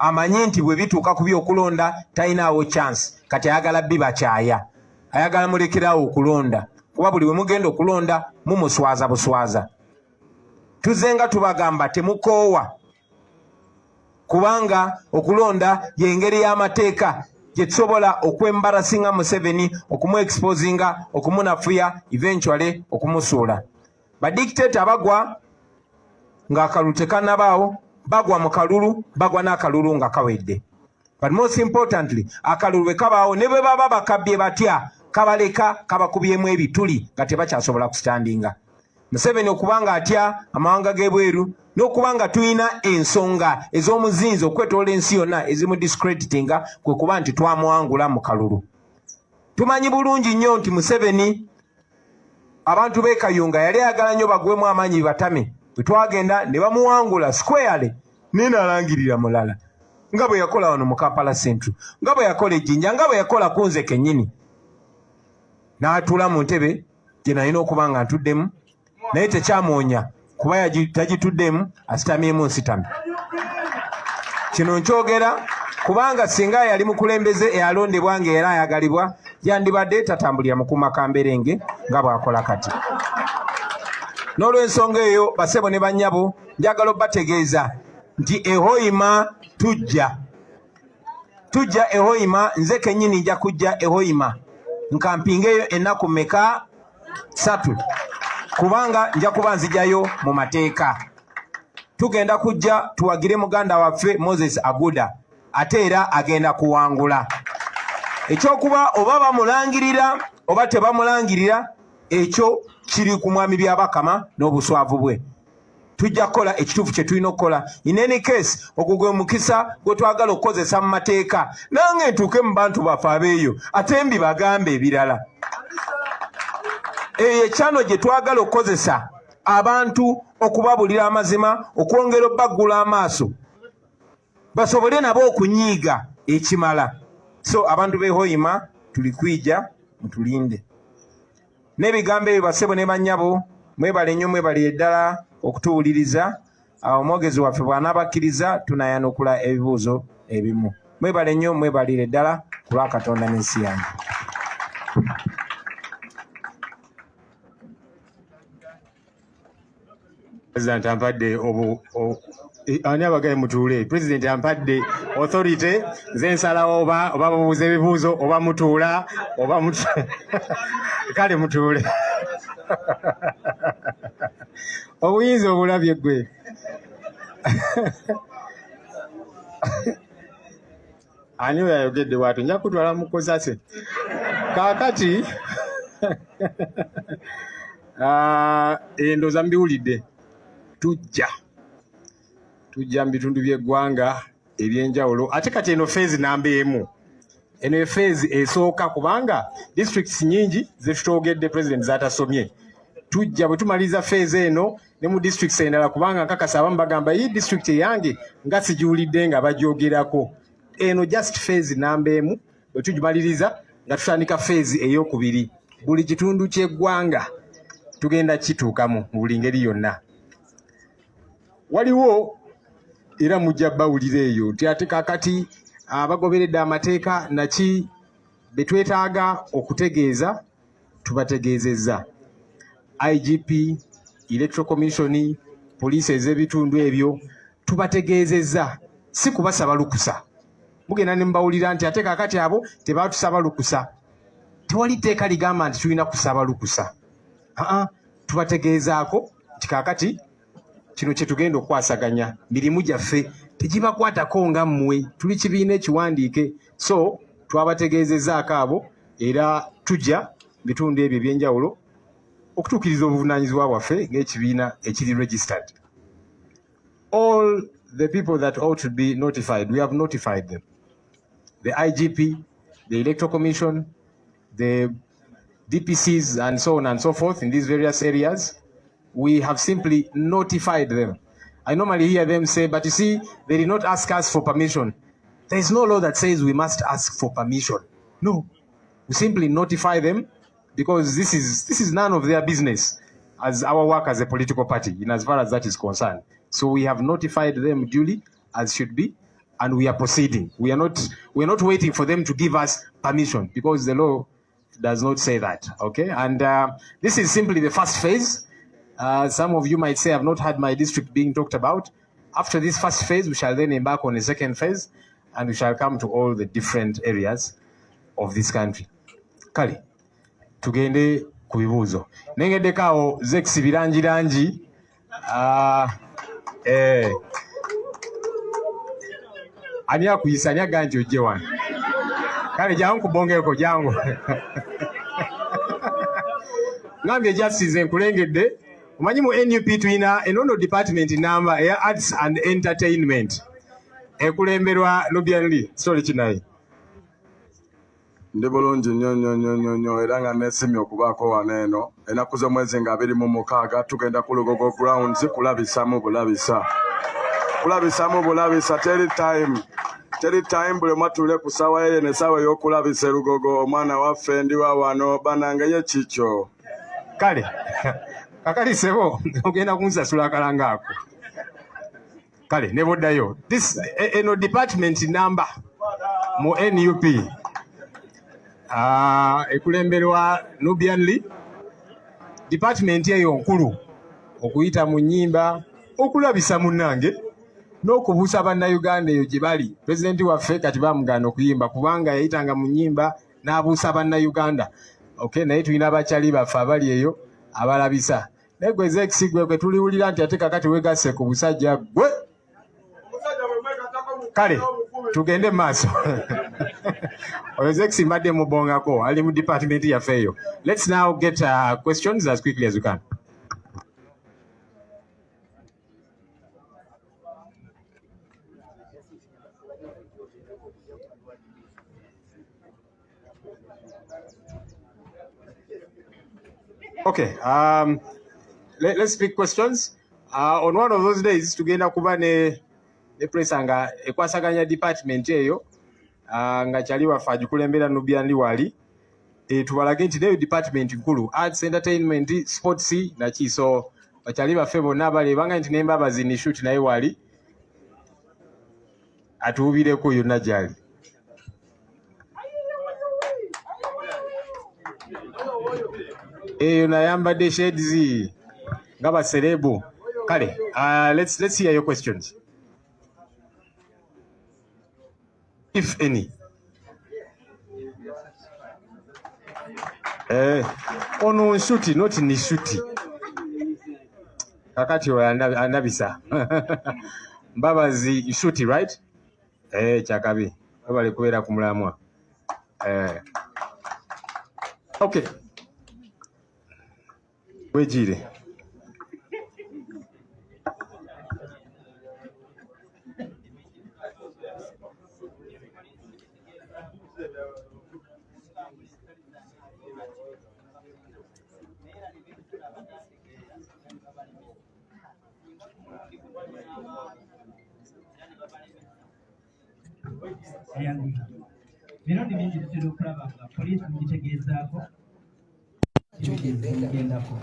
amanyi nti bwe bituuka ku by'okulonda talinaawo chance kati ayagala bibakyaya ayagala mulekerawo okulonda kuba buli we mugenda okulonda mumuswaza buswaza. Tuzenga tubagamba temukoowa kubanga okulonda y'engeri y'amateeka gye tusobola okwembarasinga Museveni, okumuexposinga, okumunafuya, eventually okumusuula. Badictator bagwa ng'akalulu tekannabaawo, bagwa mu kalulu, bagwa n'akalulu nga kawedde. But most importantly, akalulu bwe kabaawo ne bwe baba bakabbye batya kabaleka kabakubyemu ebituli nga tebakyasobola kusitandinga. Museveni okubanga atya amawanga g'ebweru n'okubanga tulina ensonga ez'omuzinzi okwetoola ensi yonna ezimudiscreditinga kwe kuba nti twamuwangula mu kalulu. Tumanyi bulungi nnyo nti Museveni abantu b'e Kayunga yali ayagala nnyo bagwemu amaanyi batame. Bwe twagenda ne bamuwangula squarely n'alangirira mulala nga bwe yakola wano mu Kampala Central, nga bwe yakola e Jinja, nga bwe yakola ku nze kennyini. N'atuula mu ntebe gye nalina okuba nga ntuddemu naye tekyamwonya kuba tagituddemu asitamyemu nsitami. Kino nkyogera kubanga singa yali mukulembeze eyalondebwa ng'era ayagalibwa yandibadde tatambulira mukuma kamberenge nga bw'akola kati. N'olw'ensonga eyo basebo ne bannyabo njagala obbategeeza nti ehoyima tujja ehoyima. Nze kennyini nja kujja ehoyima nkampingeyo ennaku mmeka 3 kubanga nja kuba nzijayo mu mateeka. Tugenda kujja tuwagire muganda waffe Moses Aguda ate era agenda kuwangula. Ekyokuba oba bamulangirira oba tebamulangirira ekyo kiri ku mwami by'Abakama n'obuswavu bwe. Tujja kukola ekituufu kye tulina okukola. In any case ogwo gwe mukisa gwe twagala okukozesa mu mateeka. Nange ntuuke mu bantu baffe abeeyo ate mbibagambe ebirala. Eyo ekyano gye twagala okukozesa abantu okubabulira amazima, okwongera obbaggula amaaso basobole nabo okunyiiga ekimala. So abantu b'ehoyima tuli kwija mutulinde. N'ebigambo ebyo basebo ne bannyabo mwebale nnyo, mwebale ddala okutuwuliriza. Omwogezi waffe bw'anaabakkiriza tunayanukula ebibuuzo ebimu. Mwebale nnyo, mwebalire ddala ku lwa Katonda n'ensi yange. President ampadde ani abagaye mutuule. President ampadde authority nze nsalawo oba babuuza ebibuuzo oba mutuula oba kale mutuule. Obuyinza obulabye gwe. Ani we yayogedde bw'atyo nja kutwala mukozase kaakati. Endooza mbiwulidde. Tujja mu bitundu by'eggwanga eby'enjawulo ate kati eno feezi namba emu. Eno feezi esooka kubanga districts nyingi zetutwogedde president zaatasomye. Tujja bwe tumaliza feezi eno ne mu districts endala kubanga nkakasa abamu bagamba iyi district eyange nga sigiwulidde nga bagyogerako. Eno just feezi namba emu bwe tugimaliriza nga tutandika feezi ey'okubiri. Buli kitundu ky'eggwanga tugenda kituukamu mu buli ngeri yonna. Waliwo era mujja bawulira eyo nti ate kaakati abagoberedde amateeka naki be twetaaga okutegeeza tubategeezezza. IGP, Electoral Commission, poliisi ez'ebitundu ebyo tubategeezezza, si kubasaba lukusa. Mugenda ne mbawulira nti ate kaakati abo tebaatusaba lukusa. Tewali tteeka ligamba nti tulina kusaba lukusa. Tubategeezaako nti kaakati kino kye tugenda okwasaganya mirimu gyaffe tegibakwatako nga mmwe, tuli kibiina ekiwandiike. So twabategeezezzaako abo era tujja bitundu ebyo eby'enjawulo okutuukiriza obuvunaanyizibwa bwaffe ng'ekibiina ekiri registered. All the people that ought to be notified, we have notified them. The IGP, the Electoral Commission, the DPCs and so on and so forth in these various areas. We have simply notified them. I normally hear them say, but you see, they did not ask us for permission. There is no law that says we must ask for permission. No, we simply notify them because this is none of their business as our work as a political party in as far as that is concerned. So we have notified them duly as should be, and we are proceeding. We are not waiting for them to give us permission, because the law does not say that. Okay, and this is simply the first phase. Some of you might say, I've not had my district being talked about. After this first phase, we shall then embark on a second phase, and we shall come to all the different areas of this country. Kale, tugende ku bibuuzo. Nengeddeko awo Zex birangirangi. Ani akuyisa, ani agamba nti ojje wano? Kale jangu kubongeeko, jangu. Ngambye Justice nkulengedde. Omanyi mu NUP tulina enono department number eya Arts and Entertainment ekulemberwa Nubianly. Sorry kinayi. Ndi bulungi nnyo era nga neesimye okubaako wano eno ennaku z'omwezi nga 26 tugenda ku Lugogo grounds kulabisamu bulabisa teri time buli mwatule ku ssaawa eye ne ssaawa ey'okulabisa Lugogo omwana waffe ndi wa wano banange ye kikyo. Kale kakali sebo ogenda kunsasula akalanga ako. Kale ne boddayo this eno department number mu NUP ekulemberwa Nubianly. Department eyo nkulu okuyita mu nnyimba, okulabisa munnange n'okubuusa bannayuganda eyo gye bali. Pulezidenti waffe kati bamugaana okuyimba kubanga yayitanga mu nnyimba n'abuusa bannayuganda. Okay, naye tulina abakyali baffe abali eyo abalabisa. Naye gwe Zex gwe tuliwulira nti ate kakati weegasse ku busajja gwe. Kale tugende maaso. Oyo Zex mbadde mubongako ali mu department yaffe eyo. Let's now get questions as quickly as we can. Okay, let's pick questions. On one of those days, tugenda kuba ne press nga ekwasaganya department eyo nga kyali waffe agikulembera Nubianly wali. Tubalage nti neyo department nkulu, Arts, Entertainment, Sports naki. So bakyali baffe bonna abalebanga nti n'embabazi ni shoot naye wali atuubireko yonna gyali. Eyo nayambadde shades nga baserebu. Kale, let's hear your questions, if any. Ono nshuti, not nishuti. Kakati wa anabisa. Mbabazi shuti, right? Chakabi. Babali kubeera ku mulamwa. Okay. Wejire. Bironi bingi tutera okulaba nga poliisi mugitegeezaako kigendako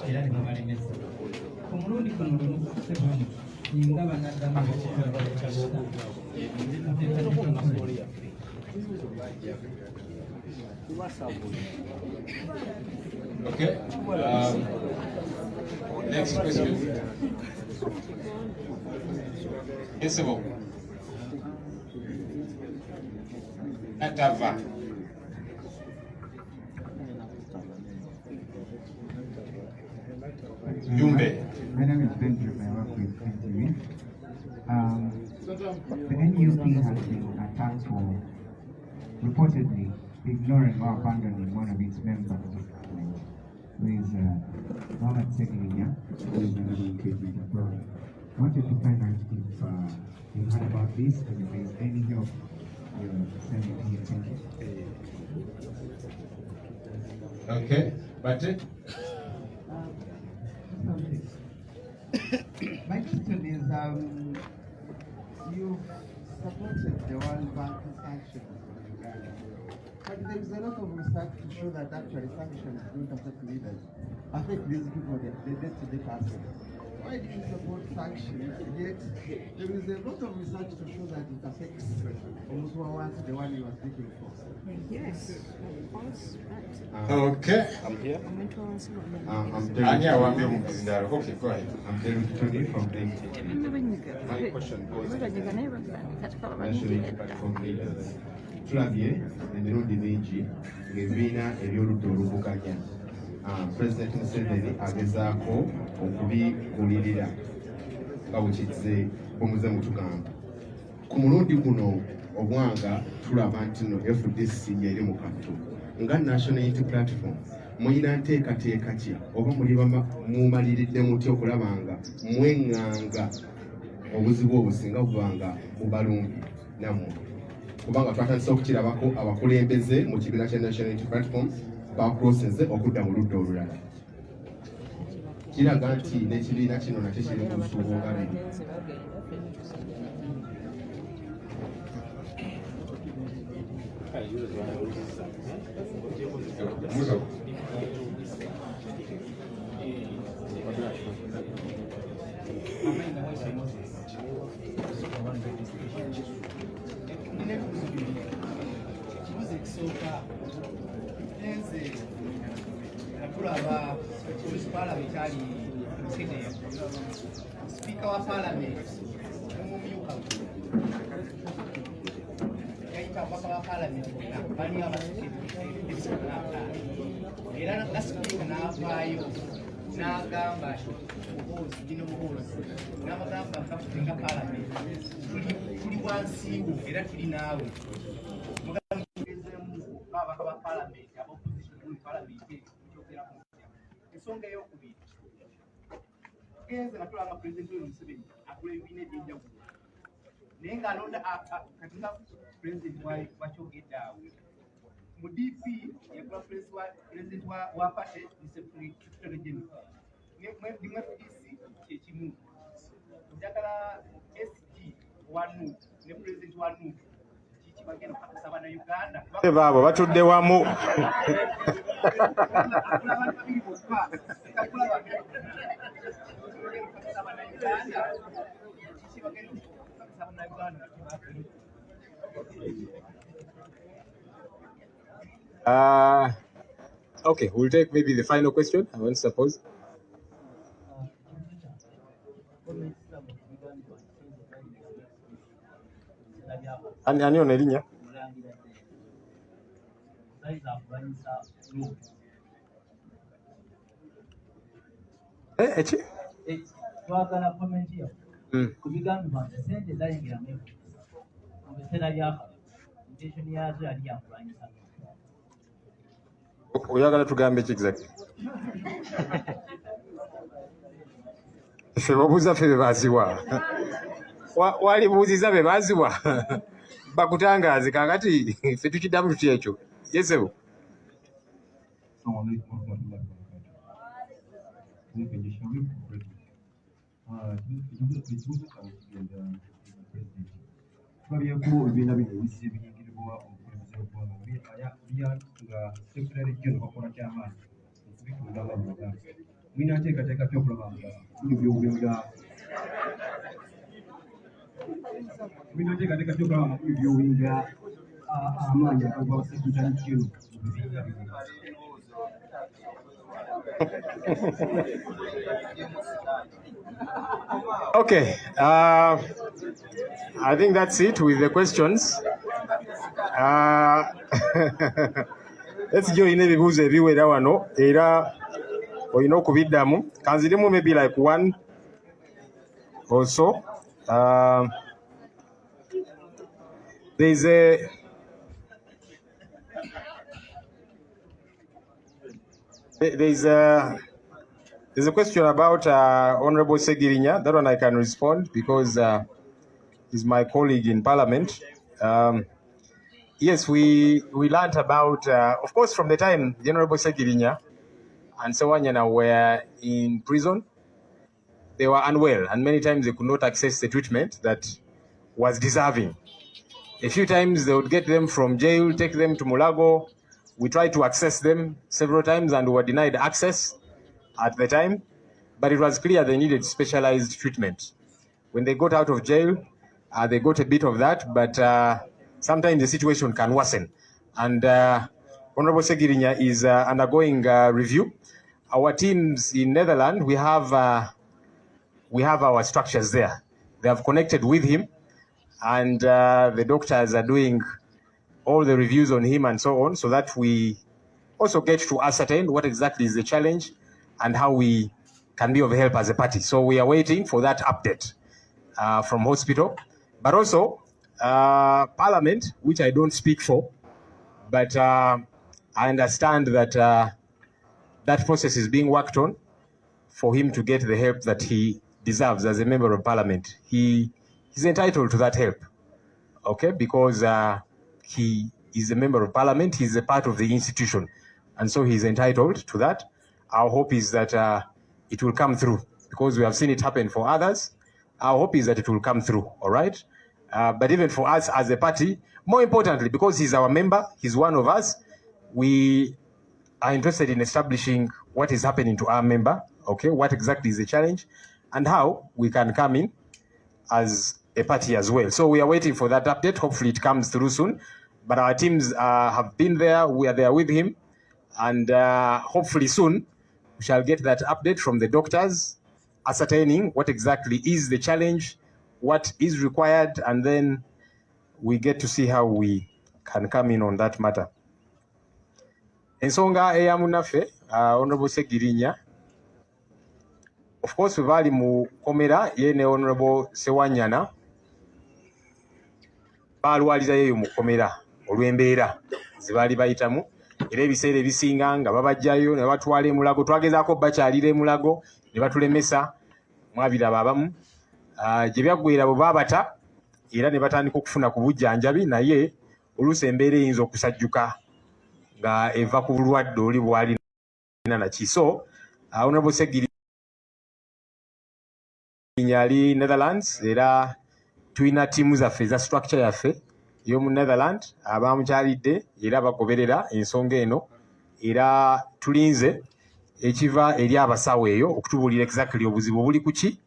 era ne babalemesa. Ku mulundi guno lumusebwamu singa banaddamu Okay. Next question. Yes, sir. Natava. Jumbe. My name is Benjamin. I work with NTV. The NUP has been attacked for reportedly ignoring or abandoning one of its members, who is Mohamed Segelinya, who is another engagement abroad. I wanted to find out if you heard about this and if there is any help you're sending to your country. Okay, but my question is, you supported the World Bank sanctions on Uganda, but there is a lot of research to show that actually sanctions don't affect leaders, affect these people, their day-to-day person. why do you support sanctions? Yet there is a lot of research to show that it affects almost the one you are speaking for. Yes. Okay. I'm here. I'm Derek. Okay, go ahead. I'm Derek Tony from DMT. My question goes to national platform leaders. Tulabye emirundi mingi ng'ebibiina eby'oludda oluvuganya President Museveni agezaako okubigulirira nga bwe bumuze mutugamba. Ku mulundi guno obwanga tulaba nti no FDC yeri mu kattu nga National Unity Platform muyina nteekateeka ki oba muli mumaliridde mutya okulaba nga mweŋŋanga obuzibu obusinga bubanga bubalumbi nammwe, kubanga twatandise okukirabako abakulembeze mu kibiina kya National Unity Platform bakroseze okudda mu ludda olulala. Kiraga nti n'ekibiina kino nakyo kiri mu busuubu nga bino. Tulaba Parliament ali Sydney. Speaker wa Parliament umumyuka. Yaita kwa Parliament bali abasiki. Era na speaker na afayo n'agamba obuhozi gino buhozi n'abagamba akafutinga Parliament tuli wansi wo era tuli naawe abaka ba Parliament opposition mu Parliament kyogera mu ensonga ey'okubiri genze natulanga President Museveni akula ebibiina eby'enjawulo naye ng'alonda katinga President wakyogedde awo mu DP yagula President wa party Secretary General mu FDC kyekimu njagala SG wa NUP ne President wa NUP kibagenda okukakasa na Uganda baabo batudde wamu. Okay, we'll take maybe the final question. I want to suppose. Ani ono erinnya? Eki? Twagala komenti yo ku bigambibwa nti ssente zayingira mu biseera by'akalo intention yazo yali yakulwanyisa. Oyagala tugambe ki exactly? Ffe babuuza ffe be baziwa. Walibuuziza be baziwa. Bakutangaaze kaakati ffe tukiddamu tuti ekyo. Yesebo. Twabyeko ebibiina bino ebizze ebiyingirirwa obukulembeze bw'eggwanga nga Secretary General bakola ky'amaanyi okubitunda nga Buganda. Mulina nteekateeka ki okulaba nga bino byobuyinga amaanyi agava Secretary General mu bibiina bino? Okay, I think that's it with the questions. Let's join ebibuuzo ebiwera wano era olina okubiddamu. Kanzirimu maybe like one or so. There's a question about Honorable Segirinya. That one I can respond because he's my colleague in Parliament. Yes, we learned about, of course, from the time the Honorable Segirinya and Sewanyana were in prison, they were unwell, and many times they could not access the treatment that was deserving. A few times they would get them from jail, take them to Mulago. We tried to access them several times and were denied access at the time. but it was clear they needed specialized treatment. When they got out of jail, they got a bit of that, but sometimes the situation can worsen. And Honorable Segirinya is undergoing review. Our teams in Netherlands, we have our structures there. They have connected with him, and the doctors are doing all the reviews on him and so on, so that we also get to ascertain what exactly is the challenge and how we can be of help as a party. So we are waiting for that update from hospital, but also Parliament, which I don't speak for, but I understand that that process is being worked on for him to get the help that he deserves as a member of Parliament. He's entitled to that help, okay, because he is a member of Parliament, he's a part of the institution, and so he's entitled to that. Our hope is that it will come through, because we have seen it happen for others. Our hope is that it will come through, all right? But even for us as a party, more importantly, because he's our member, he's one of us, we are interested in establishing what is happening to our member, okay, what exactly is the challenge, and how we can come in as a party as well. So we are waiting for that update. Hopefully it comes through soon. But our teams have been there. We are there with him. And hopefully soon we shall get that update from the doctors, ascertaining what exactly is the challenge, what is required, and then we get to see how we can come in on that matter. Ensonga eya munaffe Honorable Segirinya, of course we bali mu komera ye ne Honorable Sewanyana balwaliza yeyo mu komera olw'embeera zibaali bayitamu, era ebiseera ebisinga nga babajjayo ne batwala emulago, twagezaako bakyalira emulago ne batulemesa, mwabiraba abamu gye byaggweera bwe baabata era ne batandika okufuna ku bujjanjabi, naye oluusi embeera eyinza okusajjuka nga eva ku bulwadde oli bwalina naki. So Honorable Segirinya ali Netherlands, era tulina ttiimu zaffe eza structure yaffe y'omu Netherlands abamukyalidde era bagoberera ensonga eno, era tulinze ekiva eri abasawo eyo okutubuulira exactly obuzibu buli kuki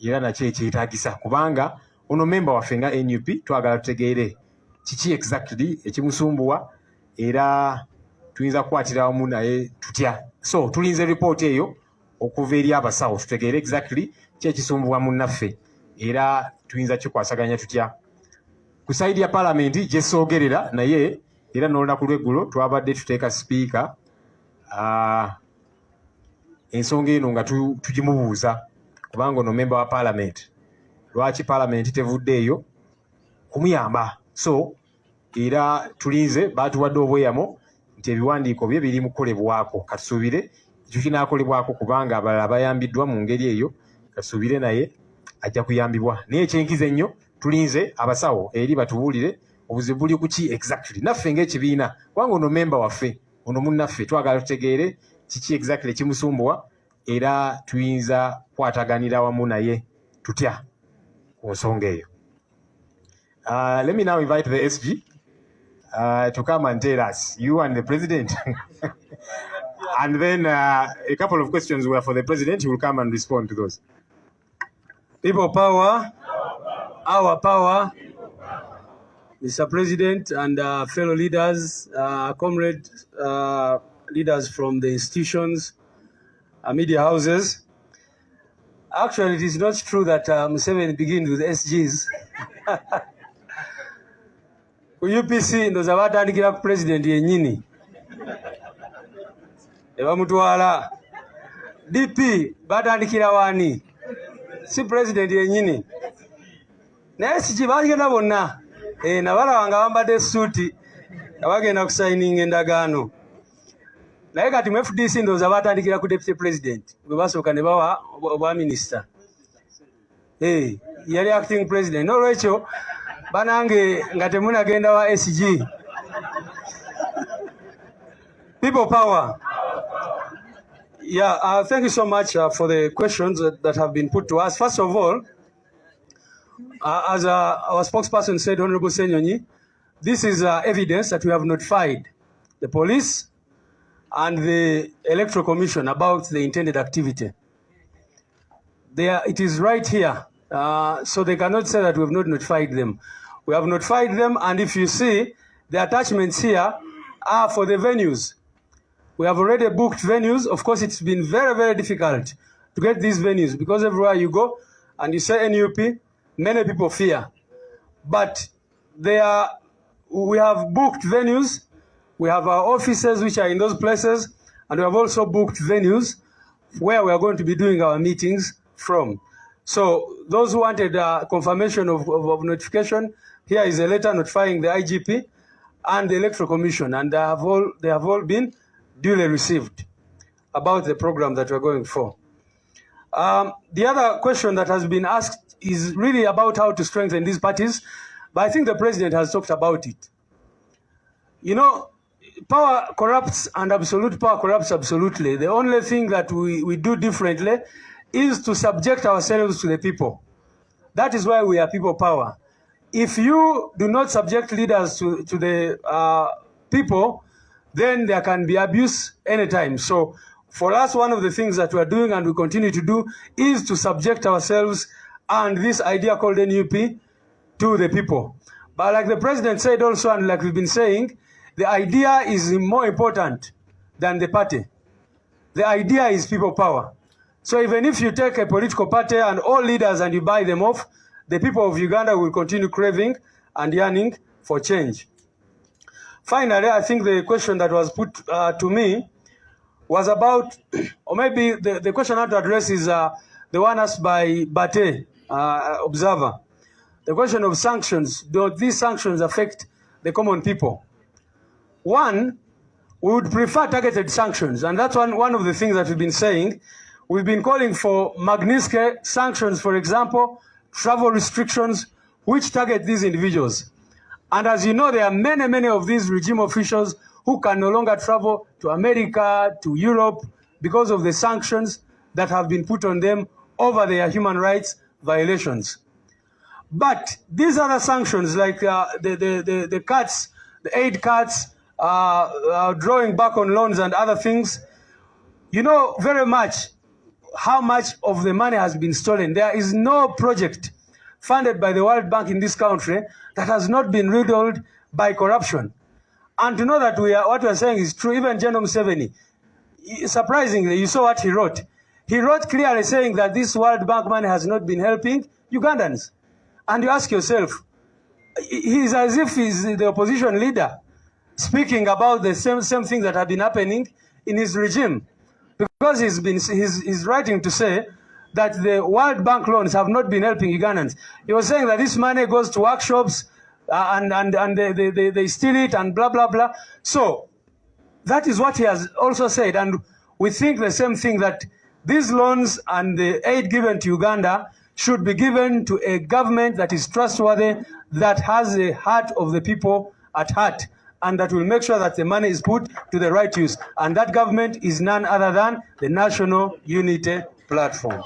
era nakyo ekyetaagisa, kubanga ono memba waffe nga NUP twagala tutegeere kiki exactly ekimusumbuwa era tuyinza kukwatira wamu naye tutya. So tulinze report eyo okuva eri abasawo tutegeere exactly ki ekisumbuwa munnaffe era tuyinza kikwasaganya tutya. Ku saidi ya Parliament gye soogerera naye era n'olunaku lw'eggulo twabadde tuteeka sipiika ensonga eno nga tugimubuuza, kubanga ono memba wa Parliament, lwaki Parliament tevuddeeyo kumuyamba. So era tulinze baatuwadde obweyamo nti ebiwandiiko bye biri mu kukolebwako, katusuubire ekyo kinaakolebwako kubanga abalala bayambiddwa mu ngeri eyo, katusuubire naye ajja kuyambibwa. Naye ekyenkiza ennyo tulinze abasawo eri batubuulire obuzibu buli kuki exactly, naffe ng'ekibiina, kubanga ono memba waffe, ono munnaffe, twagala tutegeere kiki exactly ekimusumbuwa era tuyinza kwataganira wamu naye tutya ku nsonga eyo. Let me now invite the SG to come and tell us, you and the President. And then a couple of questions were for the President. He will come and respond to those. People power, our power. Mr. President and fellow leaders, comrade leaders from the institutions, media houses. Actually, it is not true that Museveni begins with SGs. UPC ndoza batandikira ku president yennyini ne bamutwala. DP batandikira wani, si president yennyini. Naye SG bagenda bonna nabalaba nga bambadde suuti nga bagenda kusayininga endagaano. Naye kati mu FDC ndoza batandikira ku deputy president bwe basooka ne bawa obwa minisita. Yali acting president. N'olwekyo banange nga temunagenda wa SG. People power. Yeah, thank you so much for the questions that have been put to us. First of all, as our spokesperson said, Honorable Senyonyi, this is evidence that we have notified the police and the Electoral Commission about the intended activity. it is right here. So they cannot say that we have not notified them. We have notified them, and if you see, the attachments here are for the venues. We have already booked venues. Of course, it's been very, very difficult to get these venues because everywhere you go and you say NUP, many people fear. But we have booked venues. We have our offices which are in those places, and we have also booked venues where we are going to be doing our meetings from. So those who wanted confirmation of notification, here is a letter notifying the IGP and the Electoral Commission, and they have all been duly received about the program that we're going for. The other question that has been asked is really about how to strengthen these parties, but I think the President has talked about it. You know, power corrupts and absolute power corrupts absolutely. The only thing that we do differently is to subject ourselves to the people. That is why we are people power. If you do not subject leaders to the people, then there can be abuse anytime. So for us, one of the things that we are doing and we continue to do is to subject ourselves and this idea called NUP to the people. But like the President said also, and like we've been saying, the idea is more important than the party. The idea is people power. So even if you take a political party and all leaders and you buy them off, the people of Uganda will continue craving and yearning for change. Finally, I think the question that was put to me was about, or maybe the question I have to address is the one asked by Bate, observer. The question of sanctions. Do these sanctions affect the common people? One, we would prefer targeted sanctions, and that's one of the things that we've been saying. We've been calling for Magnitsky sanctions, for example, travel restrictions, which target these individuals. And as you know, there are many of these regime officials who can no longer travel to America, to Europe, because of the sanctions that have been put on them over their human rights violations. But these other sanctions, like the cuts, the aid cuts, drawing back on loans and other things, you know very much how much of the money has been stolen. There is no project funded by the World Bank in this country that has not been riddled by corruption. And to know that what we are saying is true, even General Museveni, surprisingly, you saw what he wrote. He wrote clearly saying that this World Bank money has not been helping Ugandans. And you ask yourself, he's as if he's the opposition leader speaking about the same things that have been happening in his regime. Because he's writing to say that the World Bank loans have not been helping Ugandans. He was saying that this money goes to workshops and they steal it and blah, blah, blah. So that is what he has also said. And we think the same thing, that these loans and the aid given to Uganda should be given to a government that is trustworthy, that has the heart of the people at heart, and that will make sure that the money is put to the right use. And that government is none other than the National Unity Platform.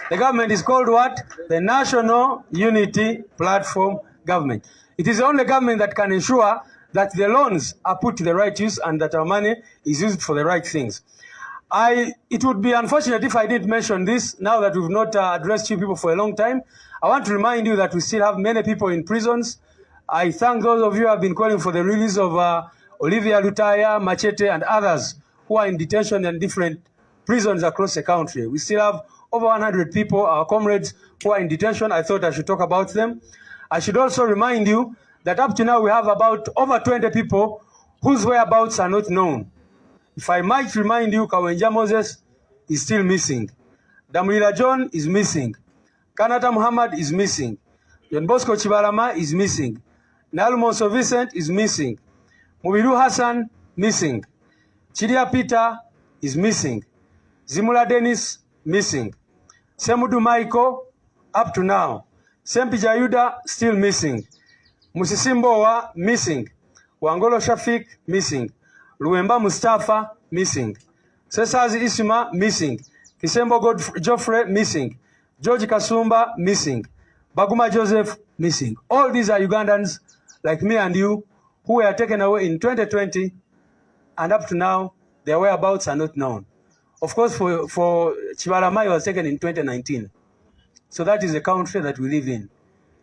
The government is called what? The National Unity Platform government. It is the only government that can ensure that the loans are put to the right use and that our money is used for the right things. It would be unfortunate if I didn't mention this, now that we've not addressed you people for a long time. I want to remind you that we still have many people in prisons. I thank those of you who have been calling for the release of Olivia Lutaya, Machete, and others who are in detention in different prisons across the country. We still have over 100 people, our comrades, who are in detention. I thought I should talk about them. I should also remind you that up to now we have about over 20 people whose whereabouts are not known. If I might remind you, Kawenja Moses is still missing. Damulira John is missing. Kanata Muhammad is missing. John Bosco Chibalama is missing. Nalmonso Vincent is missing. Mubiru Hassan, missing. Chidia Peter is missing. Zimula Dennis, missing. Semudu Michael, up to now. Sempi Jayuda, still missing. Musisimbowa, missing. Wangolo Shafik, missing. Luemba Mustafa, missing. Cesazi Isma, missing. Kisembo Joffre, missing. George Kasumba, missing. Baguma Joseph, missing. All these are Ugandans like me and you who were taken away in 2020, and up to now, their whereabouts are not known. Of course, for Chibaramai was taken in 2019. So that is the country that we live in.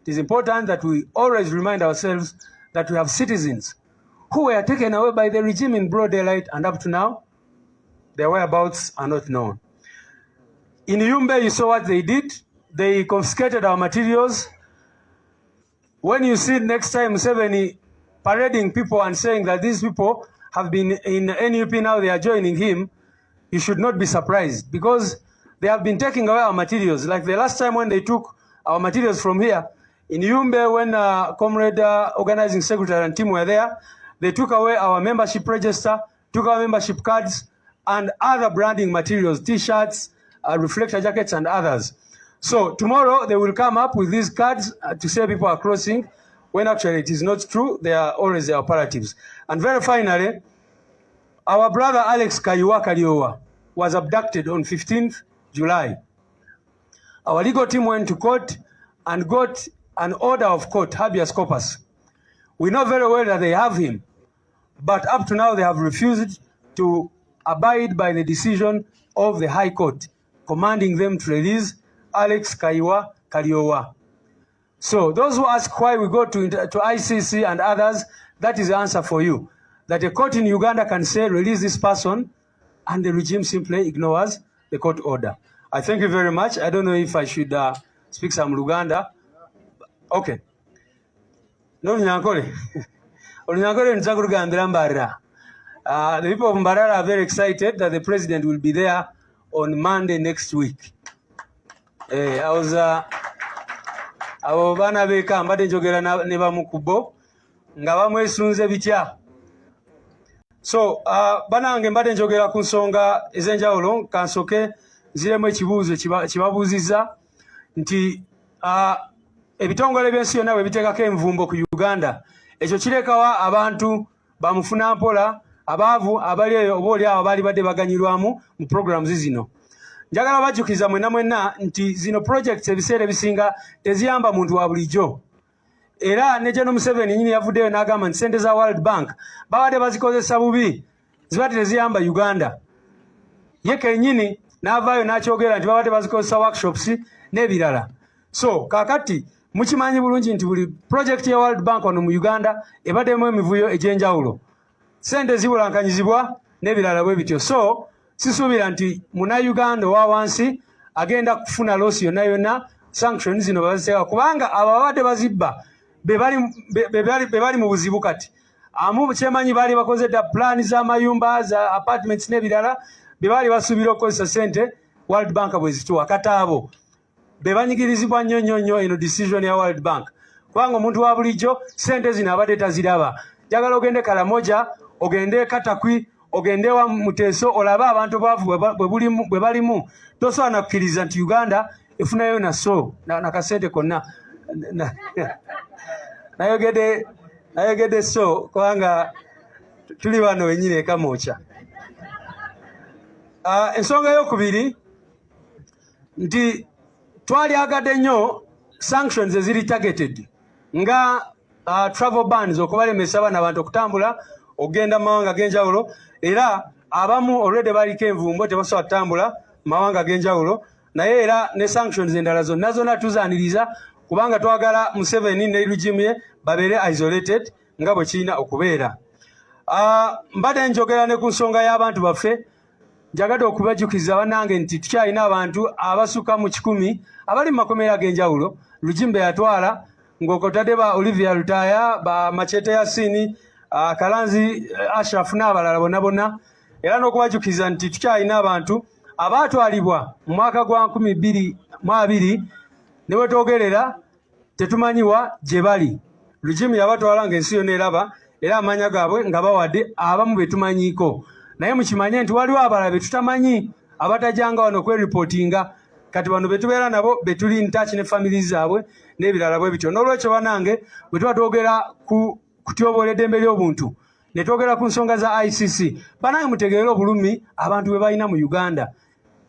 It is important that we always remind ourselves that we have citizens who were taken away by the regime in broad daylight, and up to now, their whereabouts are not known. In Yumbe, you saw what they did. They confiscated our materials. When you see next time Museveni parading people and saying that these people have been in NUP, now they are joining him, you should not be surprised, because they have been taking away our materials. Like the last time when they took our materials from here, in Yumbe, when Comrade Organizing Secretary and team were there, they took away our membership register, took our membership cards, and other branding materials, T-shirts, reflector jackets, and others. So tomorrow they will come up with these cards to say people are crossing, when actually it is not true. They are always the operatives. And very finally, our brother Alex Kaiwa Kaliowa was abducted on 15th July. Our legal team went to court and got an order of court, habeas corpus. We know very well that they have him, but up to now they have refused to abide by the decision of the High Court, commanding them to release Alex Kaiwa Kaliowa. So those who ask why we go to ICC and others, that is the answer for you. That a court in Uganda can say, release this person, and the regime simply ignores the court order. I thank you very much. I don't know if I should speak some Luganda. Okay. No, Nyankole. The people of Mbarara are very excited that the president will be there on Monday next week. I was abo bana beka mbade njogera ne bamukubo nga bamwesunze bitya. So banange mbade njogera ku nsonga ezenjawulo, kansoke ziremu ekibuuzo kibabuuziza nti ebitongole by'ensi yonna bwe biteekako envumbo ku Uganda, ekyo kirekawa abantu bamufuna mpola abaavu abali eyo obaoliawo baali badde baganyirwamu mu programs zino. Njagala bajjukiza mwenna nti zino projects ebiseera ebisinga teziyamba muntu wa bulijjo. Era ne General Museveni nyini yavuddeyo n'agamba nti ssente za World Bank babadde bazikozesa bubi, zibadde teziyamba Uganda. Ye kennyini n'avaayo n'akyogera nti babadde bazikozesa workshops n'ebirala. So kaakati mukimanyi bulungi nti buli project ya World Bank ono mu Uganda ebaddemu emivuyo egy'enjawulo. Ssente zibulankanyizibwa n'ebirala bwe bityo. So sisuubira nti Munnayuganda owa wansi agenda kufuna loosi yonna yonna, sanctions zino baziteeka, kubanga abo babadde bazibba be bali mu buzibu kati. Amu kyemanyi baali bakoze dda plan z'amayumba, za apartments n'ebirala, be baali basuubira okukozesa ssente World Bank bwe zituwa. Kati abo be banyigirizibwa nnyo eno decision ya World Bank, kubanga omuntu wa bulijjo ssente zino abadde taziraba. Njagala ogende Kalamoja, ogende Katakwi, ogende wa Muteso, olabe abantu baavu bwe balimu. Tosobola na kukkiriza nti Uganda efunayo nakasente konna. Nayogedde so kubanga tuli wano wennyini eka Mocha. Ensonga y'okubiri nti twalyagadde nnyo sanctions eziri targeted nga travel bans, okubalemesa abaana abantu okutambula okugenda mu mawanga ag'enjawulo, era abamu already baliko envumbo tebasobola kutambula mu mawanga ag'enjawulo, naye era ne sanctions endala zonna tuzaaniriza kubanga twagala Museveni ne regime ye babeere isolated nga bwe kirina okubeera. Mbadde njogera ne ku nsonga y'abantu baffe. Njagadde okubajjukiza bannange nti tukyalina abantu abasukka mu 100 abali mu makomera ag'enjawulo regime be yatwala, ng'okotadde ba Olivia Lutaya, ba Machete Yasini, Kalanzi Ashraf n'abalala bonna, era n'okubajjukiza nti tukyalina abantu abaatwalibwa mu mwaka gwa 2020 ne bwe twogerera tetumanyiwa gye bali. Regime yabatwala ng'ensi yonna eraba, era amanya gaabwe nga bawadde abamu be tumanyiiko. Naye mukimanye nti waliwo abalala be tutamanyi abatajanga wano kweripootinga, kati bano be tubeera nabo be tuli in touch ne family zaabwe n'ebirala bwe bityo. N'olwekyo bannange bwe tuba twogera ku kutyoboola eddembe ly'obuntu ne twogera ku nsonga za ICC, bannange mutegeere obulumi abantu be balina mu Uganda.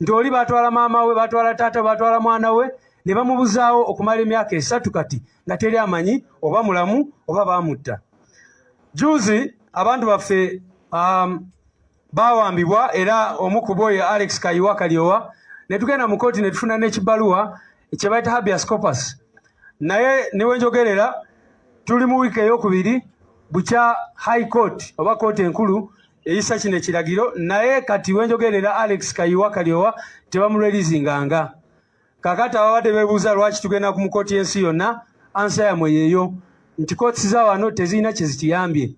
Nti oli batwala maama we, batwala taata, batwala mwana we, ne bamubuzaawo okumala emyaka 3 kati nga teri amanyi oba mulamu oba baamutta. Juzi abantu baffe bawambibwa era omukubo ye Alex Kayiwa Kalyowa ne tugenda mu kooti ne tufuna n'ekibaluwa kye bayita habeas corpus naye niwe njogerera tuli mu wiiki ey'okubiri bukya high court oba kooti enkulu eyisa kino ekiragiro naye kati wenjogerera Alex Kayiwa Kalyowa tebamulwelizinganga kakati ababadde beebuuza lwaki tugenda mu kooti y'ensi yonna ansa yamwe yeeyo nti kooti za wano tezirina kye zituyambye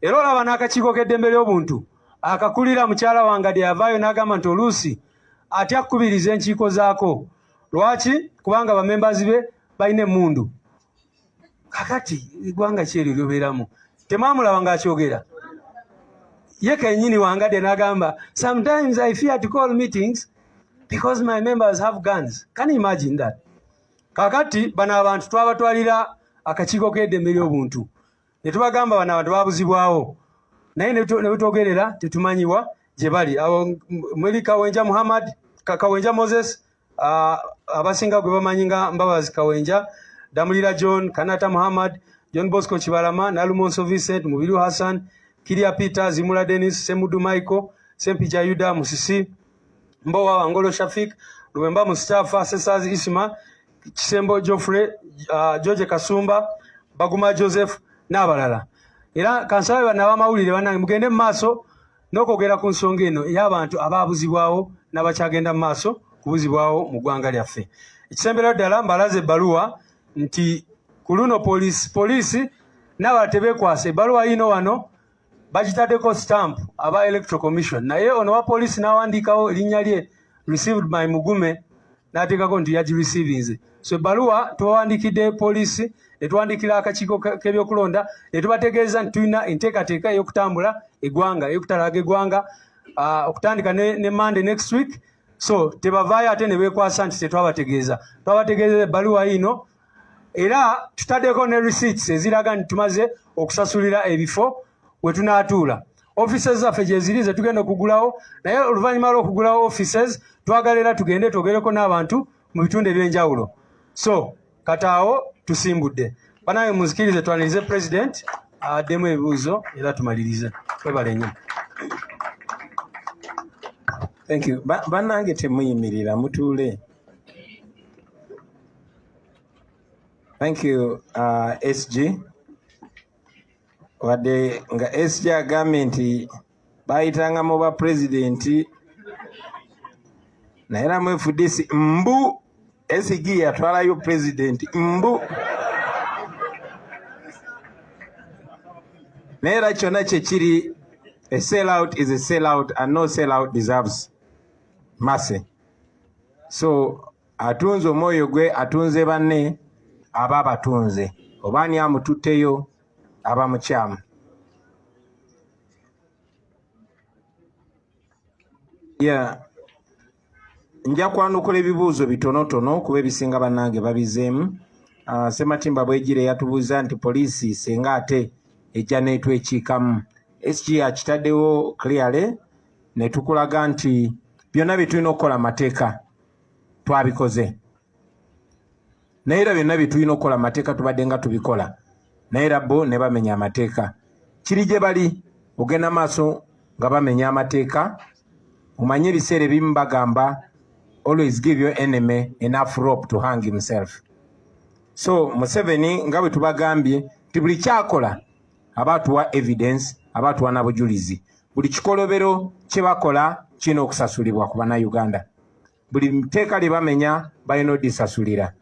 era olaba n'akakiiko k'eddembe ly'obuntu akakulira mukyala wange yavaayo n'agamba nti oluusi atya kkubiriza enkiiko zaako lwaki kubanga bamembazi be balina emmundu kakati eggwanga ki eryo lyobeeramu temwamulaba ng'akyogera ye kennyini wangadde n'agamba sometimes I fear to call meetings because my members have guns. Can you imagine that? Kakati bano abantu twabatwalira akakiiko k'eddembe ly'obuntu ne tubagamba bano abantu baabuzibwawo naye ne betwogerera tetumanyiwa gye bali awo mweri Kawenja Muhammad Kawenja Moses abasinga gwe bamanyi nga Mbabazi Kawenja Damulira John Kanata Muhammad John Bosco Kibalama Nalumonso Vincent Mubiru Hassan Kiria Peter Zimula Dennis Semudu Michael Sempija Yuda Musisi Mbowa Angolo Shafik Luwemba Mustafa Sesazi Isma Kisembo Geoffrey George Kasumba Baguma Joseph n'abalala era kansala bana bamawulire banange mugende mu maaso n'okwogera ku nsonga eno ey'abantu abaabuzibwawo n'abakyagenda mu maaso kubuzibwawo mu ggwanga lyaffe ekisemberayo ddala mbalaze ebbaluwa nti ku luno poliisi n'abalala tebeekwasa ebbaluwa yino wano bagitaddeko stamp aba electoral commission naye ono wa poliisi n'awandiikawo erinnya lye received by Mugume n'ateekako nti yagireceivinze so ebbaluwa tubawandiikidde poliisi ne tuwandiikira akakiiko k'ebyokulonda ne tubategeeza nti tulina enteekateeka ey'okutambula eggwanga ey'okutalaaga eggwanga okutandika ne Monday next week so tebavaayo ate ne beekwasa nti tetwabategeeza twabategeeza ebbaluwa yino era tutaddeko ne receipts eziraga nti tumaze okusasulira ebifo we tunaatuula offices zaffe gye ziri ze tugenda okugulawo naye oluvannyuma lw'okugulawo offices twagala era tugende twogereko n'abantu mu bitundu eby'enjawulo so kataawo tusimbudde banange munzikirize twanirize president addemu ebibuuzo era tumalirize webale nnyo thank you banange temuyimirira mutuule thank you SG wadde nga SG agambye nti bayitanga mu ba presidenti naye era mwefudisi mbu SG yatwalayo president mbu naye era kyonna kyekiri a sell out is a sell out and no sell out deserves mercy so atunze omwoyo gwe atunze banne aba abatunze obaani amututteyo aba mukyamu nja kwanukula ebibuuzo bitonotono kuba ebisinga bannange babizeemu Sematimba Bwegire yatubuuza nti poliisi senga ate ejja n'etwekiikamu SG akitaddewo clearly ne tukulaga nti byonna bye tulina okukola amateeka twabikoze naye era byonna bye tulina okukola amateeka tubadde nga tubikola naye era bo ne bamenya amateeka kiri gye bali ogenda maaso nga bamenya amateeka omanye ebiseera ebimu bagamba always give your enemy enough rope to hang himself so Museveni nga bwe tubagambye nti buli kyakola abaatuwa evidence abaatuwa n'abujulizi buli kikolobero kye bakola kirina okusasulibwa ku bannayuganda buli tteeka lye bamenya balina odisasulira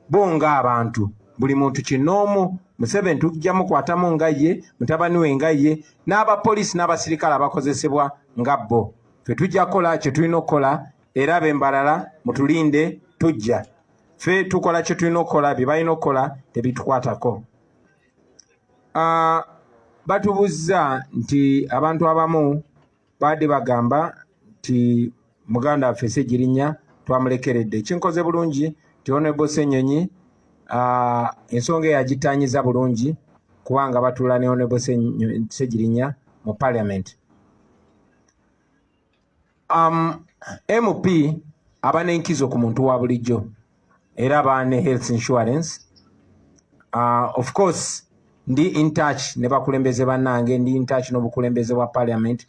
bo ng'abantu buli muntu kinoomu Museveni tujja mukwatamu nga ye mutabani we nga ye n'abapoliisi n'abasirikale abakozesebwa nga bo ffe tujja kukola kye tulina okukola era ab'embalala mutulinde tujja ffe tukola kye tulina okukola bye balina okukola tebitukwatako batubuuza nti abantu abamu baadde bagamba nti muganda waffe Ssegirinnya twamulekeredde kinkoze bulungi nti Honorable Ssenyonyi ensonga yagitaanyiza bulungi kubanga batuula ne Honorable Ssegirinnya mu parliament MP aba n'enkizo ku muntu wa bulijjo era aba ne health insurance of course ndi in touch ne bakulembeze bannange ndi in touch n'obukulembeze bwa parliament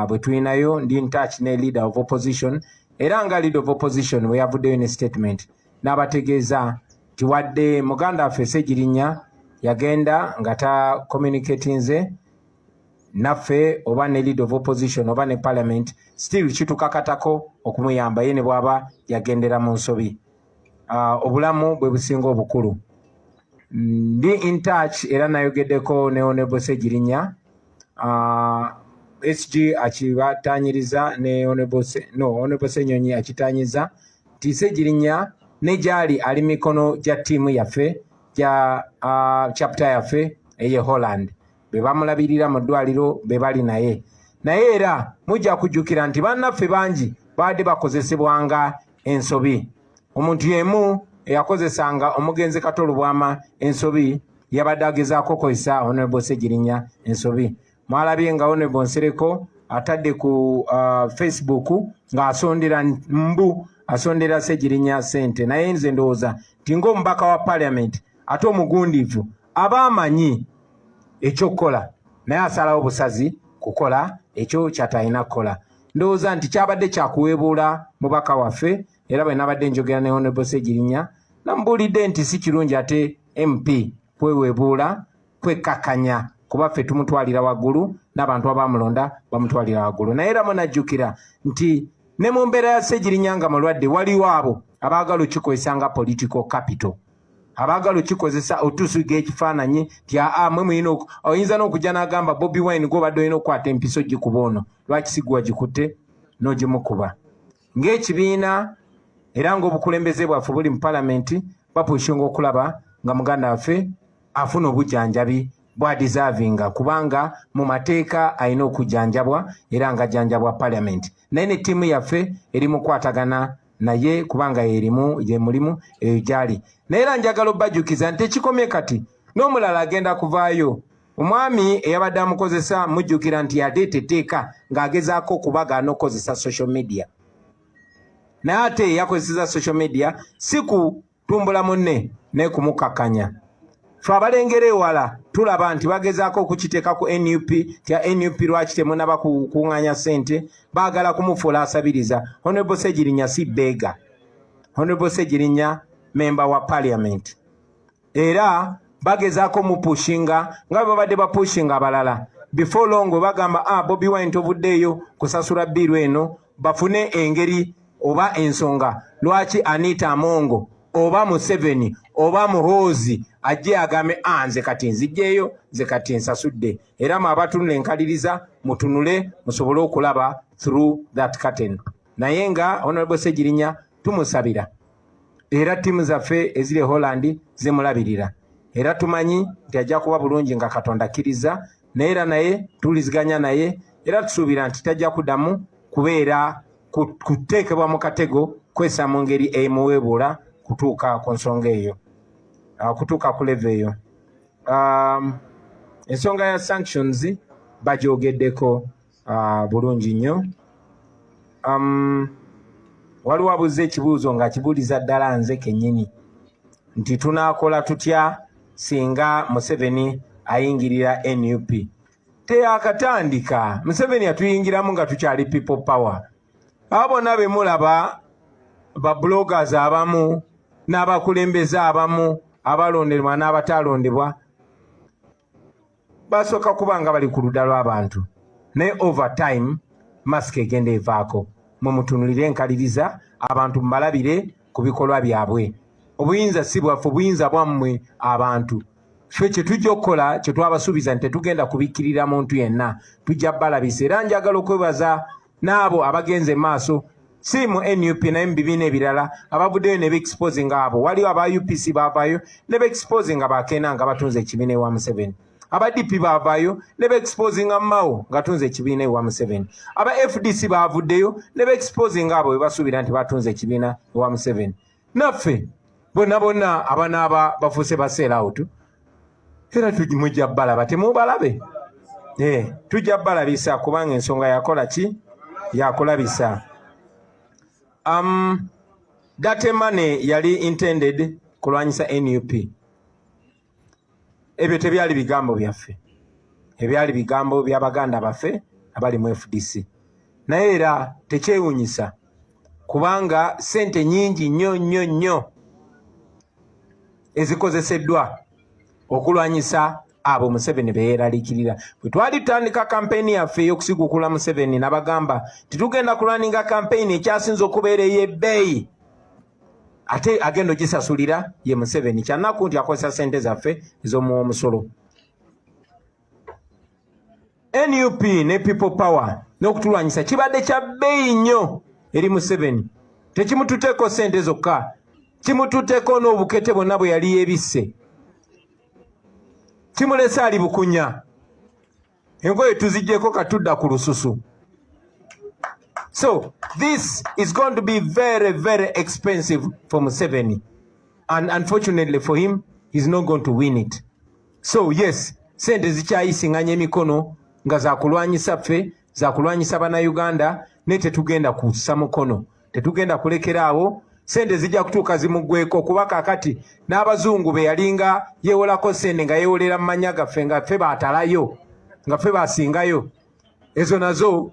bwe tulinayo ndi in touch ne leader of opposition era nga leader of opposition bwe yavuddeyo ne statement n'abategeeza nti wadde muganda waffe Ssegirinya yagenda nga ta communicatinze naffe oba ne leader of opposition oba ne parliament still kitukakatako okumuyamba ye ne bw'aba yagendera mu nsobi. Obulamu bwe businga obukulu. Ndi in touch era nayogeddeko ne Honorable Ssegirinya SG akibatanyiriza ne Honorable Ssenyonyi akitanyiza nti Ssegirinya ne gyali ali mikono gya ttiimu yaffe gya chapter yaffe eye Holland be bamulabirira mu ddwaliro be bali naye era mujja kujjukira nti bannaffe bangi baadde bakozesebwanga ensobi. Omuntu yemu eyakozesanga omugenzi Katolo Bwama ensobi yabadde agezaako okozesa Honorable Ssegirinya ensobi. Mwalabye nga Honorable Nsereko atadde ku Facebook ng'asondera asondera Ssegirinya ssente, naye nze ndowooza nti ng'omubaka wa Parliament ate omugundiivu aba amanyi ekyokukola naye asalawo busazi kukola ekyo ky'atalina kukola. Ndowooza nti kyabadde kyakuweebuula mubaka waffe era bwe nabadde njogera ne Honorable Ssegirinya namubuulidde nti si kirungi ate MP kweweebuula kwekkakkanya kuba ffe tumutwalira waggulu n'abantu abamulonda bamutwalira waggulu. Naye era munajjukira nti ne mu mbeera ya Ssegirinya nga mulwadde waliwo abo abaagala okukikozesa nga political capital, abaagala okukikozesa otusiga ekifaananyi nti mwe mulina oyinza n'okujja n'agamba Bobi Wine gw'obadde olina okukwata empiso gikuba ono lwaki sigwa gikutte n'ogimukuba. Ng'ekibiina era ng'obukulembeze bwaffe buli mu palamenti bapushinga okulaba nga muganda waffe afuna obujjanjabi bw'adisavinga kubanga mu mateeka alina okujjanjabwa era nga jjanjabwa palamenti. Naye ne ttiimu yaffe eri mu kukwatagana naye kubanga ye mulimu eyo gyali. Naye era njagala obbajjukiza nti ekikomye kati n'omulala agenda kuvaayo. Omwami eyabadde amukozesa mujjukira nti yadeeta etteeka ng'agezaako okubagaana okukozesa social media. Naye ate yakozeseza social media si kutumbula munne naye kumukkakkanya. Ffe abalengera ewala tulaba nti bagezaako okukiteeka ku NUP tya NUP lwaki temunaba kukuŋŋaanya ssente baagala kumufuula asabiriza. Honorable Ssegirinya si beega. Honorable Ssegirinya member wa parliament era bagezaako mupushinga nga babadde bapushinga abalala before long bagamba Bobi Wine tovuddeeyo kusasula bbiru eno bafune engeri oba ensonga lwaki Anita Amongo oba Museveni oba Muhoozi ajje agambe nze kati nzijjeeyo nze kati nsasudde. Era mwe abatunula enkaliriza mutunule musobole okulaba through that curtain. Naye nga Honorable Ssegirinya tumusabira era ttiimu zaffe eziri Holland zimulabirira era tumanyi nti ajja kuba bulungi nga Katonda akkiriza naye era naye tuliziganya naye era tusuubira nti tajja kuddamu kubeera kuteekebwa mu katego kwesa mu ngeri emuweebuula kutuuka ku nsonga eyo kutuuka ku leve eyo. Ensonga ya sanctions bagyogeddeko bulungi nnyo. Waliwo abuze ekibuuzo ng'akibuuliza ddala nze kennyini nti tunaakola tutya singa Museveni ayingirira NUP. Teyakatandika Museveni atuyingiramu nga tukyali people power. Abona be mulaba ba bloggers abamu n'abakulembeze abamu abalonderwa n'abatalondebwa basooka kuba nga bali ku ludda lw'abantu naye over time masika egenda evaako. Mumutunulire enkaliriza abantu mbalabire ku bikolwa byabwe. Obuyinza si bwaffe, obuyinza bwammwe abantu. Ffe kye tujja okukola kye twabasuubiza nti tetugenda kubikkirira muntu yenna, tujja balabisa. Era njagala okwebaza n'abo abagenze maaso si mu NUP naye mu bibiina ebirala abavuddeyo ne beexposinga abo. Waliwo aba UPC baavaayo ne beexposinga Bakena nga batunze ekibiina ewa Museveni. Aba DP baavaayo ne beexposinga Mao nga tunze ekibiina ewa Museveni. Aba FDC baavuddeyo ne beexposinga abo bwe basuubira nti batunze ekibiina ewa Museveni. Naffe bonna bonna abanaaba bafuuse baseera out era mujja balaba temubalabe. Tujja balabisa kubanga ensonga yakola ki yakulabisa. That money yali intended kulwanyisa NUP. Ebyo tebyali bigambo byaffe, ebyali bigambo by'abaganda baffe abali mu FDC. Naye era tekyewuunyisa kubanga ssente nnyingi nnyo ezikozeseddwa okulwanyisa abo Museveni be yeeraliikirira. Bwe twali tutandika kampeyini yaffe ey'okusiguukula Museveni nabagamba titugenda kulwaninga kampeyini ekyasinza okubeera ey'ebbeeyi ate agenda ogisasulira ye Museveni. Kyannaku nti akozesa ssente zaffe ez'omuwa omusolo. NUP ne People Power n'okutulwanyisa kibadde kya bbeeyi nnyo eri Museveni. Tekimututeeko ssente zokka, kimututeeko n'obukete bwonna bwe yali yeebisse. Kimulese ali bukunya. Engoye tuziggyeko katudda ku lususu. So this is going to be very, very expensive for Museveni. And unfortunately for him, he's not going to win it. So yes, sente zikyayisinganya emikono nga zakulwanyisa ffe, zakulwanyisa bannayuganda, ne tetugenda kussa mukono. Tetugenda kulekera awo, sente zijja kutuuka zimuggweko kuba kaakati n'abazungu be yalinga yeewolako sente nga yeewolera mu mannya gaffe nga ffe baatalayo, nga ffe baasingayo. Ezo nazo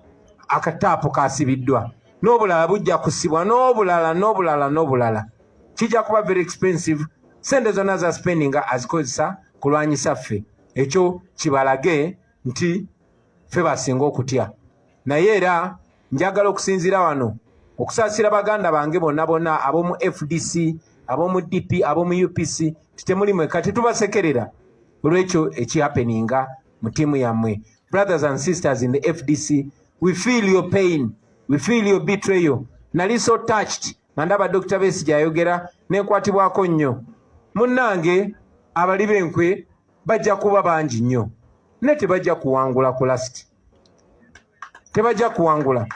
akataapu kaasibiddwa. N'obulala bujja kusibwa, n'obulala. Kijja kuba very expensive. Sente zonna za spendinga azikozesa kulwanyisa ffe. Ekyo kibalage nti ffe basinga okutya. Naye era njagala okusinziira wano okusaasira baganda bange bonna ab'omu FDC, ab'omu DP, ab'omu UPC, titemuli mweka tetubasekerera olw'ekyo ekihappeninga mu ttiimu yammwe. Brothers and sisters in the FDC, we feel your pain, we feel your betrayal. Nali so touched nga ndaba Dr. Besigye ayogera n'enkwatibwako nnyo. Munnange abali b'enkwe bajja kuba bangi nnyo, ne tebajja kuwangula ku lasiti, tebajja kuwangula.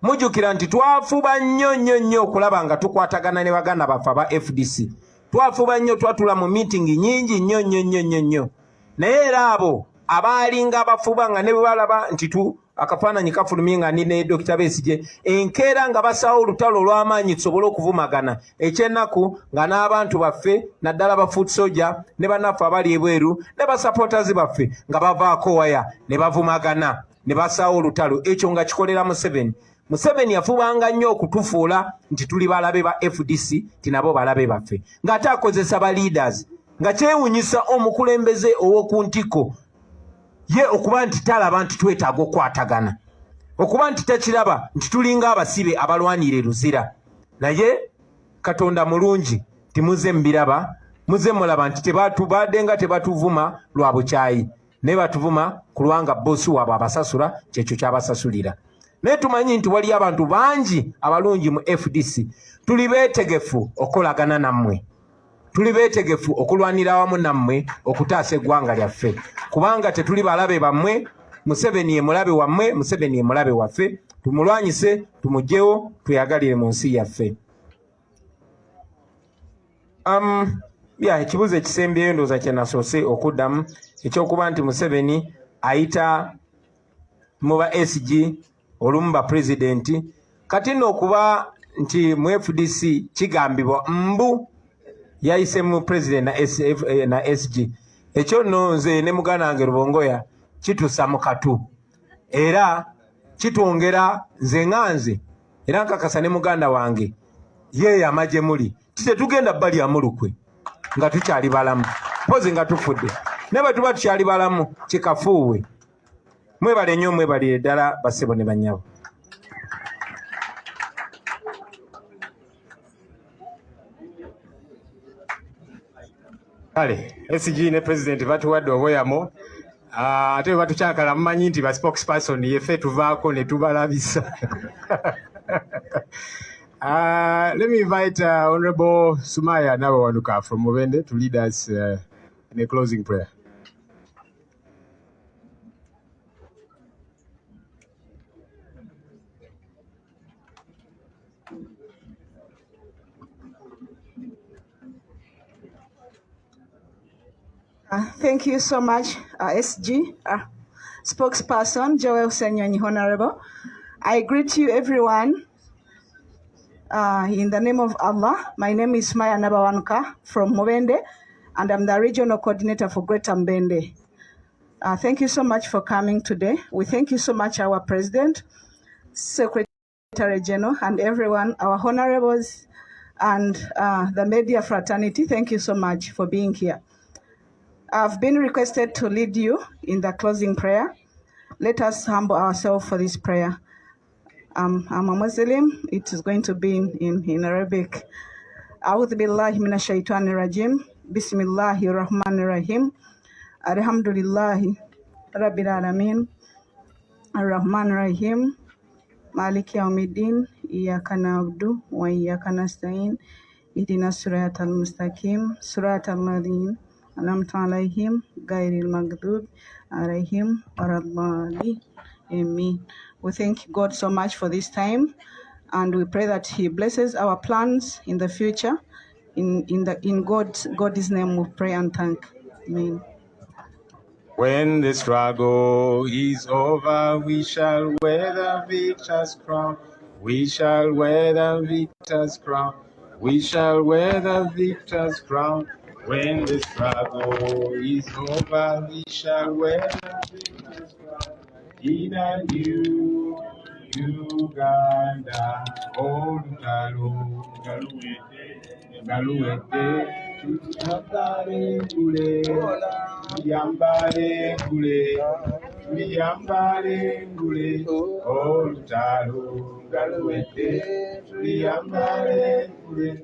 Mujjukira nti twafuba nnyo okulaba nga tukwatagana ne baganda baffe aba FDC. Twafuba nnyo, twatula mu meeting nnyingi nnyo. Naye era abo abaalinga abafuba nga ne bwe balaba nti akafaananyi kafulumye nga ndi ne Dr. Besigye, enkeera nga basaawo olutalo olw'amaanyi tusobole okuvumagana. Ekyennaku nga n'abantu baffe naddala ba foot soldier ne bannaffe abali ebweru ne basupporters baffe nga bavaako waya ne bavumagana ne basaawo olutalo. Ekyo nga kikolera Museveni. Museveni yafubanga nnyo okutufuula nti tuli balabe ba FDC, tinabo balabe baffe, ng'ate akozesa ba leaders, nga kyewuunyisa omukulembeze ow'oku ntiko ye okuba nti talaba nti twetaaga okukwatagana, okuba nti takiraba nti tulinga abasibe abalwanira eruzira. Naye Katonda mulungi, timuze mbiraba, muze mulaba nti tebatubadde nga tebatuvuma lwa bukyayi, naye batuvuma kulwanga bossi waabwe abasasula, kyekyo kyabasasulira. Naye tumanyi nti waliyo abantu bangi abalungi mu FDC. Tuli beetegefu okolagana nammwe, tuli beetegefu okulwanira awamu nammwe okutaasa eggwanga lyaffe, kubanga tetuli balabe bammwe. Museveni ye mulabe wammwe, Museveni ye mulabe waffe. Tumulwanyise, tumugyewo, tweyagalire mu nsi yaffe. Ekibuzo ekisembyeyo ndowooza kye nasoose okuddamu ekyokuba nti Museveni ayita mu ba SG olumu ba pulezidenti. Kati nno okuba nti mu FDC kigambibwa mbu yayise mu pulezidenti na SG, ekyo nno nze ne muganda wange Rubongoya kitussa mu katu, era kitwongera nze nganze, era nkakasa ne muganda wange ye amagye muli tetugenda bbali ya mulukwe nga tukyali balamu, pozi nga tufudde. Ne bwe tuba tukyali balamu kikafuuwe. Mwebale nnyo, mwebalire ddala bassebo ne bannyabo. Kale, SG ne President batuwadde obweyamo. Ate batukyakala mumanyi nti ba spokesperson yeffe tuvaako ne tubalabisa. Let me invite Honorable Sumaya Nabawanuka from Mubende to lead us in a closing prayer. Thank you so much, SG, spokesperson Joel Senyonyi, Honorable. I greet you, everyone, in the name of Allah. My name is Maya Nabawanuka from Mubende, and I'm the regional coordinator for Greater Mbende. Thank you so much for coming today. We thank you so much, our President, Secretary General, and everyone, our honorables, and the media fraternity. Thank you so much for being here. I've been requested to lead you in the closing prayer. Let us humble ourselves for this prayer. I'm a Muslim. It is going to be in Arabic. A'udhu billahi minash shaitani rajim. Bismillahir rahmanir rahim. Alhamdulillahi rabbil alamin. Ar-Rahman Rahim. Maliki yawmiddin. Iyyaka na'budu wa iyyaka nasta'in. Ihdinas siratal mustaqim. Siratal ladzina an'amta 'alaihim ghairil maghdubi 'alaihim waladdallin. Amen. We thank God so much for this time, and we pray that He blesses our plans in the future. In God's name we pray and thank. Amen. When the struggle is over, we shall wear the victor's crown. We shall wear the victor's crown. We shall wear the victor's crown. When the struggle is over, we shall wear the victor's crown. In a new Uganda, old Galo, Galuete, Yambare Gule, Yambare Gule, old Galo, Galuete, Yambare Gule,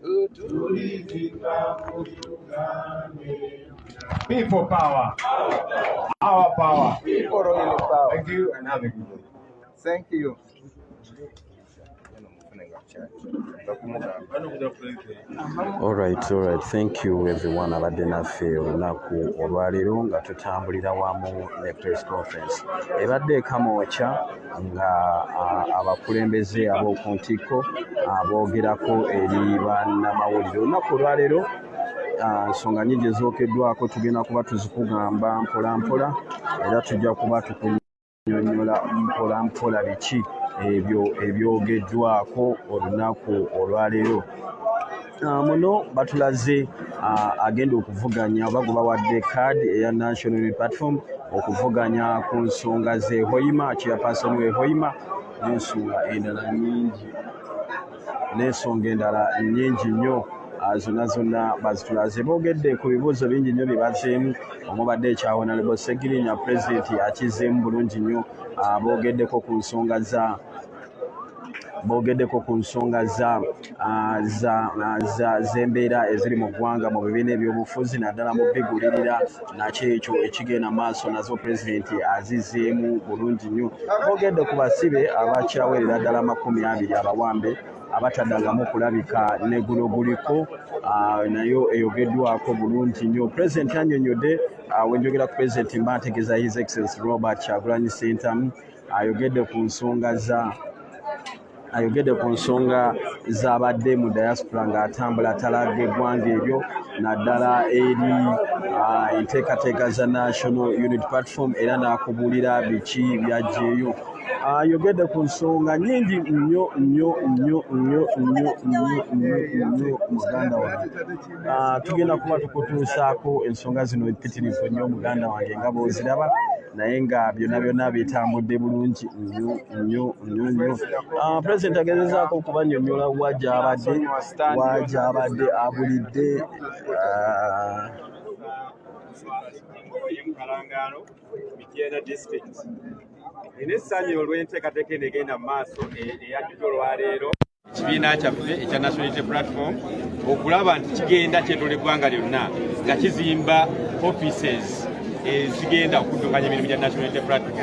people power, our power, people really power. Thank you and have a good day. Thank you. All right. Thank you everyone abadde naffe olunaku olwaleero nga tutambulira wamu ne press conference ebadde ekamwokya nga abakulembeze ab'oku ntikko boogerako eri bannamawulire olunaku olwaleero nsonga nnyingi ezookeddwako tugenda kuba tuzikugamba mpola era tujja kuba tukunyonyola mpola biki ebyo ebyogeddwako olunaku olwaleero. Muno batulaze agenda okuvuganya oba gwe bawadde kaadi eya National Unity Platform okuvuganya ku nsonga ze Hoima, chairperson we Hoima, n'ensonga endala nnyingi nnyo zonna bazitulaze. Boogedde ku bibuuzo bingi nnyo bye bazzeemu omubadde ekyawonalebo Segirinya President akizzeemu bulungi nnyo. Boogeddeko ku nsonga z'embeera eziri mu ggwanga mu bibiina ebyobufuzi naddala mu bigulirira nakyo ekyo ekigenda maaso nazo pulezidenti azizzeemu bulungi nnyo. Boogedde ku basibe abakyawerera ddala 20 abawambe abataddangamu kulabika negulo guliko nayo eyogeddwako bulungi nnyo. Pulezidenti annyonnyodde wenjogera ku pulezidenti mba ntegeeza His Excellency Robert Kyagulanyi Ssentamu ayogedde ku nsonga z'abadde mu diaspora ng'atambula atalaga eggwanga eryo naddala eri enteekateeka za National Unity Platform era n'akubuulira biki byajjeeyo. Ayogedde ku nsonga nnyingi nnyo muganda wange. Tugenda kuba tukutuusaako ensonga zino mpitirivu nnyo muganda wange nga bw'oziraba naye nga byonna bitambudde bulungi nnyo. Pulezidenti agezezaako okubannyonnyola wagy'abadde abulidde Mityana district. Essanyu olw'enteekateeka eno egenda mu maaso eyajjudde olwaleero ekibiina kyaffe ekya National Unity Platform okulaba nti kigenda kyetooloola eggwanga lyonna nga kizimba offices ezigenda okuddukanya emirimu gya National Unity Platform.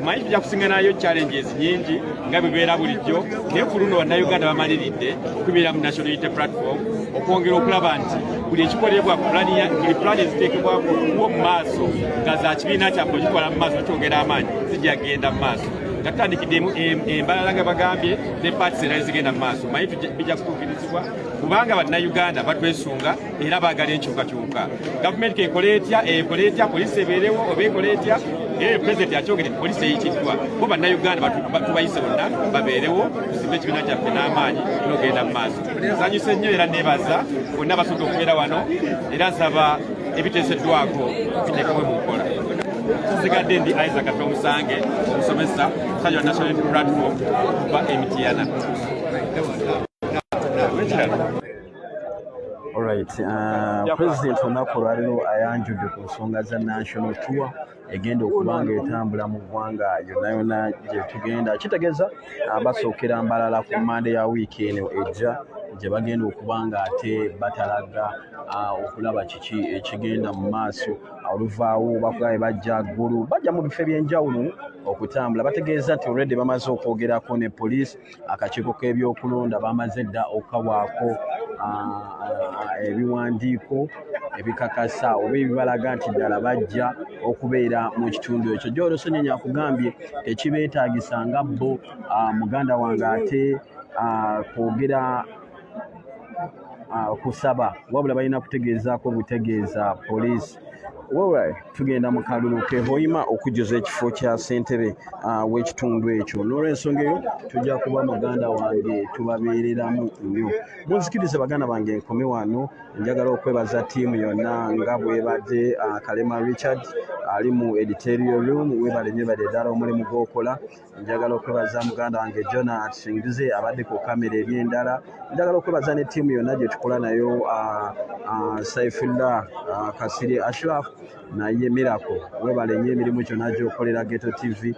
Manyi tujja kusiŋŋanayo challenges nnyingi nga bibeera bulijjo naye ku luno bannayuganda bamaliridde okubeera mu National Unity Platform okwongera okulaba nti buli ekikolebwa pulaani eziteekebwako okuwa mu maaso nga za kibiina kyaffe okikola mu maaso kyongera amaanyi zijja kgenda mu maaso nga tutandikiddemu embalala nga bagambye ne paati era zigenda mu maaso. Manyi bijja kutuukirizibwa kubanga bannayuganda batwesunga era baagala enkyukakyuka. Gavumenti ekola etya poliisi ebeerewo oba ekola etya pulezidenti akyogere poliisi eyitiddwa bo bannayuganda tubayise bonna babeerewo tusimbe ekibiina kyaffe n'amaanyi n'ogenda mu maaso. Nsanyuse nnyo era neebaza bonna basobola okubeera wano era nsaba ebiteeseddwako biteekebwe mu nkola. Nsigadde ndi Isaac Atomusange omusomesa musajja wa National Unity Platform kuva Emitiana. Alright, President olunaku olwaliro ayanjudde ku nsonga za National Tour egenda okuba nga etambula mu ggwanga yonna yonna gye tugenda. Kitegeeza basookera Mbalala ku Monday ya wiiki eno ejja gye bagenda okuba nga ate batalaga okulaba kiki ekigenda mu maaso. Oluvaawo bakugabe bajja ggulu bajja mu bifo eby'enjawulo okutambula. Bategeeza nti already bamaze okwogerako ne poliisi, akakiiko k'ebyokulonda bamaze dda okawaako ebiwandiiko ebikakasa oba ebibalaga nti ddala bajja okubeera mu kitundu ekyo. Joel Ssenyonyi akugambye tekibeetaagisa nga bo muganda wange ate kwogera kusaba wabula balina kutegeezaako butegeeza poliisi. Wewe tugenda mu kalulu ke Hoima okujjuza ekifo kya ssentebe w'ekitundu ekyo. N'olw'ensonga eyo tujja kuba muganda wange tubabeereramu nnyo. Munzikirize baganda bange nkome wano. Njagala okwebaza ttiimu yonna nga bwebadde Kalema Richard ali mu editorial room. Webale ddala omulimu gw'okola. Njagala okwebaza muganda wange Jonah Singize abadde ku kamera eri endala. Njagala okwebaza ne ttiimu yonna gye tukola nayo Saifullah Kasiri Ashraf naye Miracle. Webale nnyo emirimu gyonna gy'okolera Ghetto TV.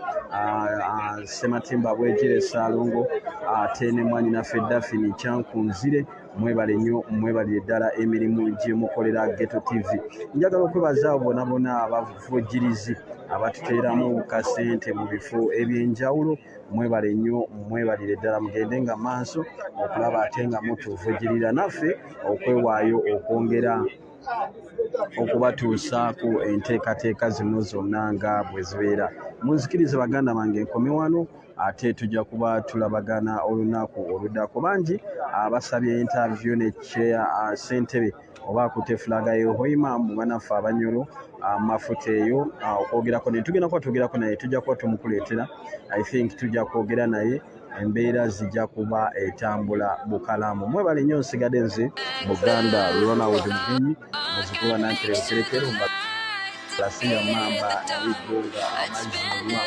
Sematimba Bwegire Saalongo ate ne mwannyinaffe Daphne Kyankunzire. Mwebale nnyo, mwebalire ddala emirimu gye mukolera Ghetto TV. Njagala okwebaza abo bonna abavujjirizi abatuteeramu kasente mu bifo eby'enjawulo. Mwebale nnyo, mwebalire ddala, mugende nga maaso okulaba ate nga mutuvujjirira naffe okwewaayo okwongera okubatuusaako enteekateeka zino zonna nga bwe zibeera. Munzikirize baganda bange nkome wano ate tujja kuba tulabagana olunaku oluddako. Bangi abasabye interview ne chair ssentebe oba akutte fulaga ye Hoima mu banaffe abanyolo mafuta eyo okwogerako ne tugenda kuba twogerako naye, tujja kuba tumukuleetera. I think tujja kwogera naye, embeera zijja kuba etambula bukalamu. Mwebale nnyo, nsigadde nze Buganda Ronald Mugenyi muzukulu wa Nankere Lukerekero Lasinga Mamba Nabigonga amazzi munywa.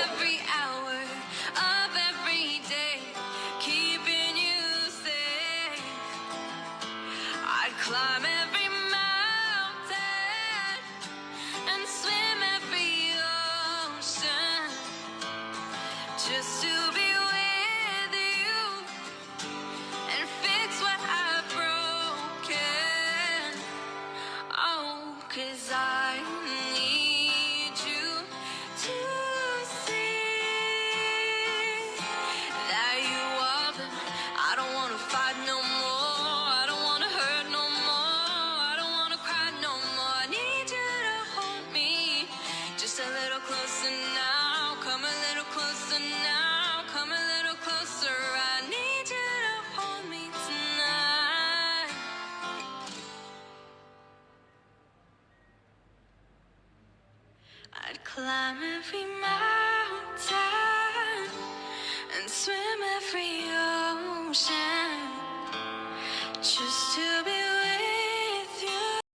Just to be with you and fix what I've broken. Oh, 'cause I need you to see that you are the, I don't wanna fight no more, I don't wanna hurt no more, I don't wanna cry no more. I need you to hold me just a little closer now, come a little closer now, come a little closer. I need you to hold me tonight. I'd climb every mountain and swim every ocean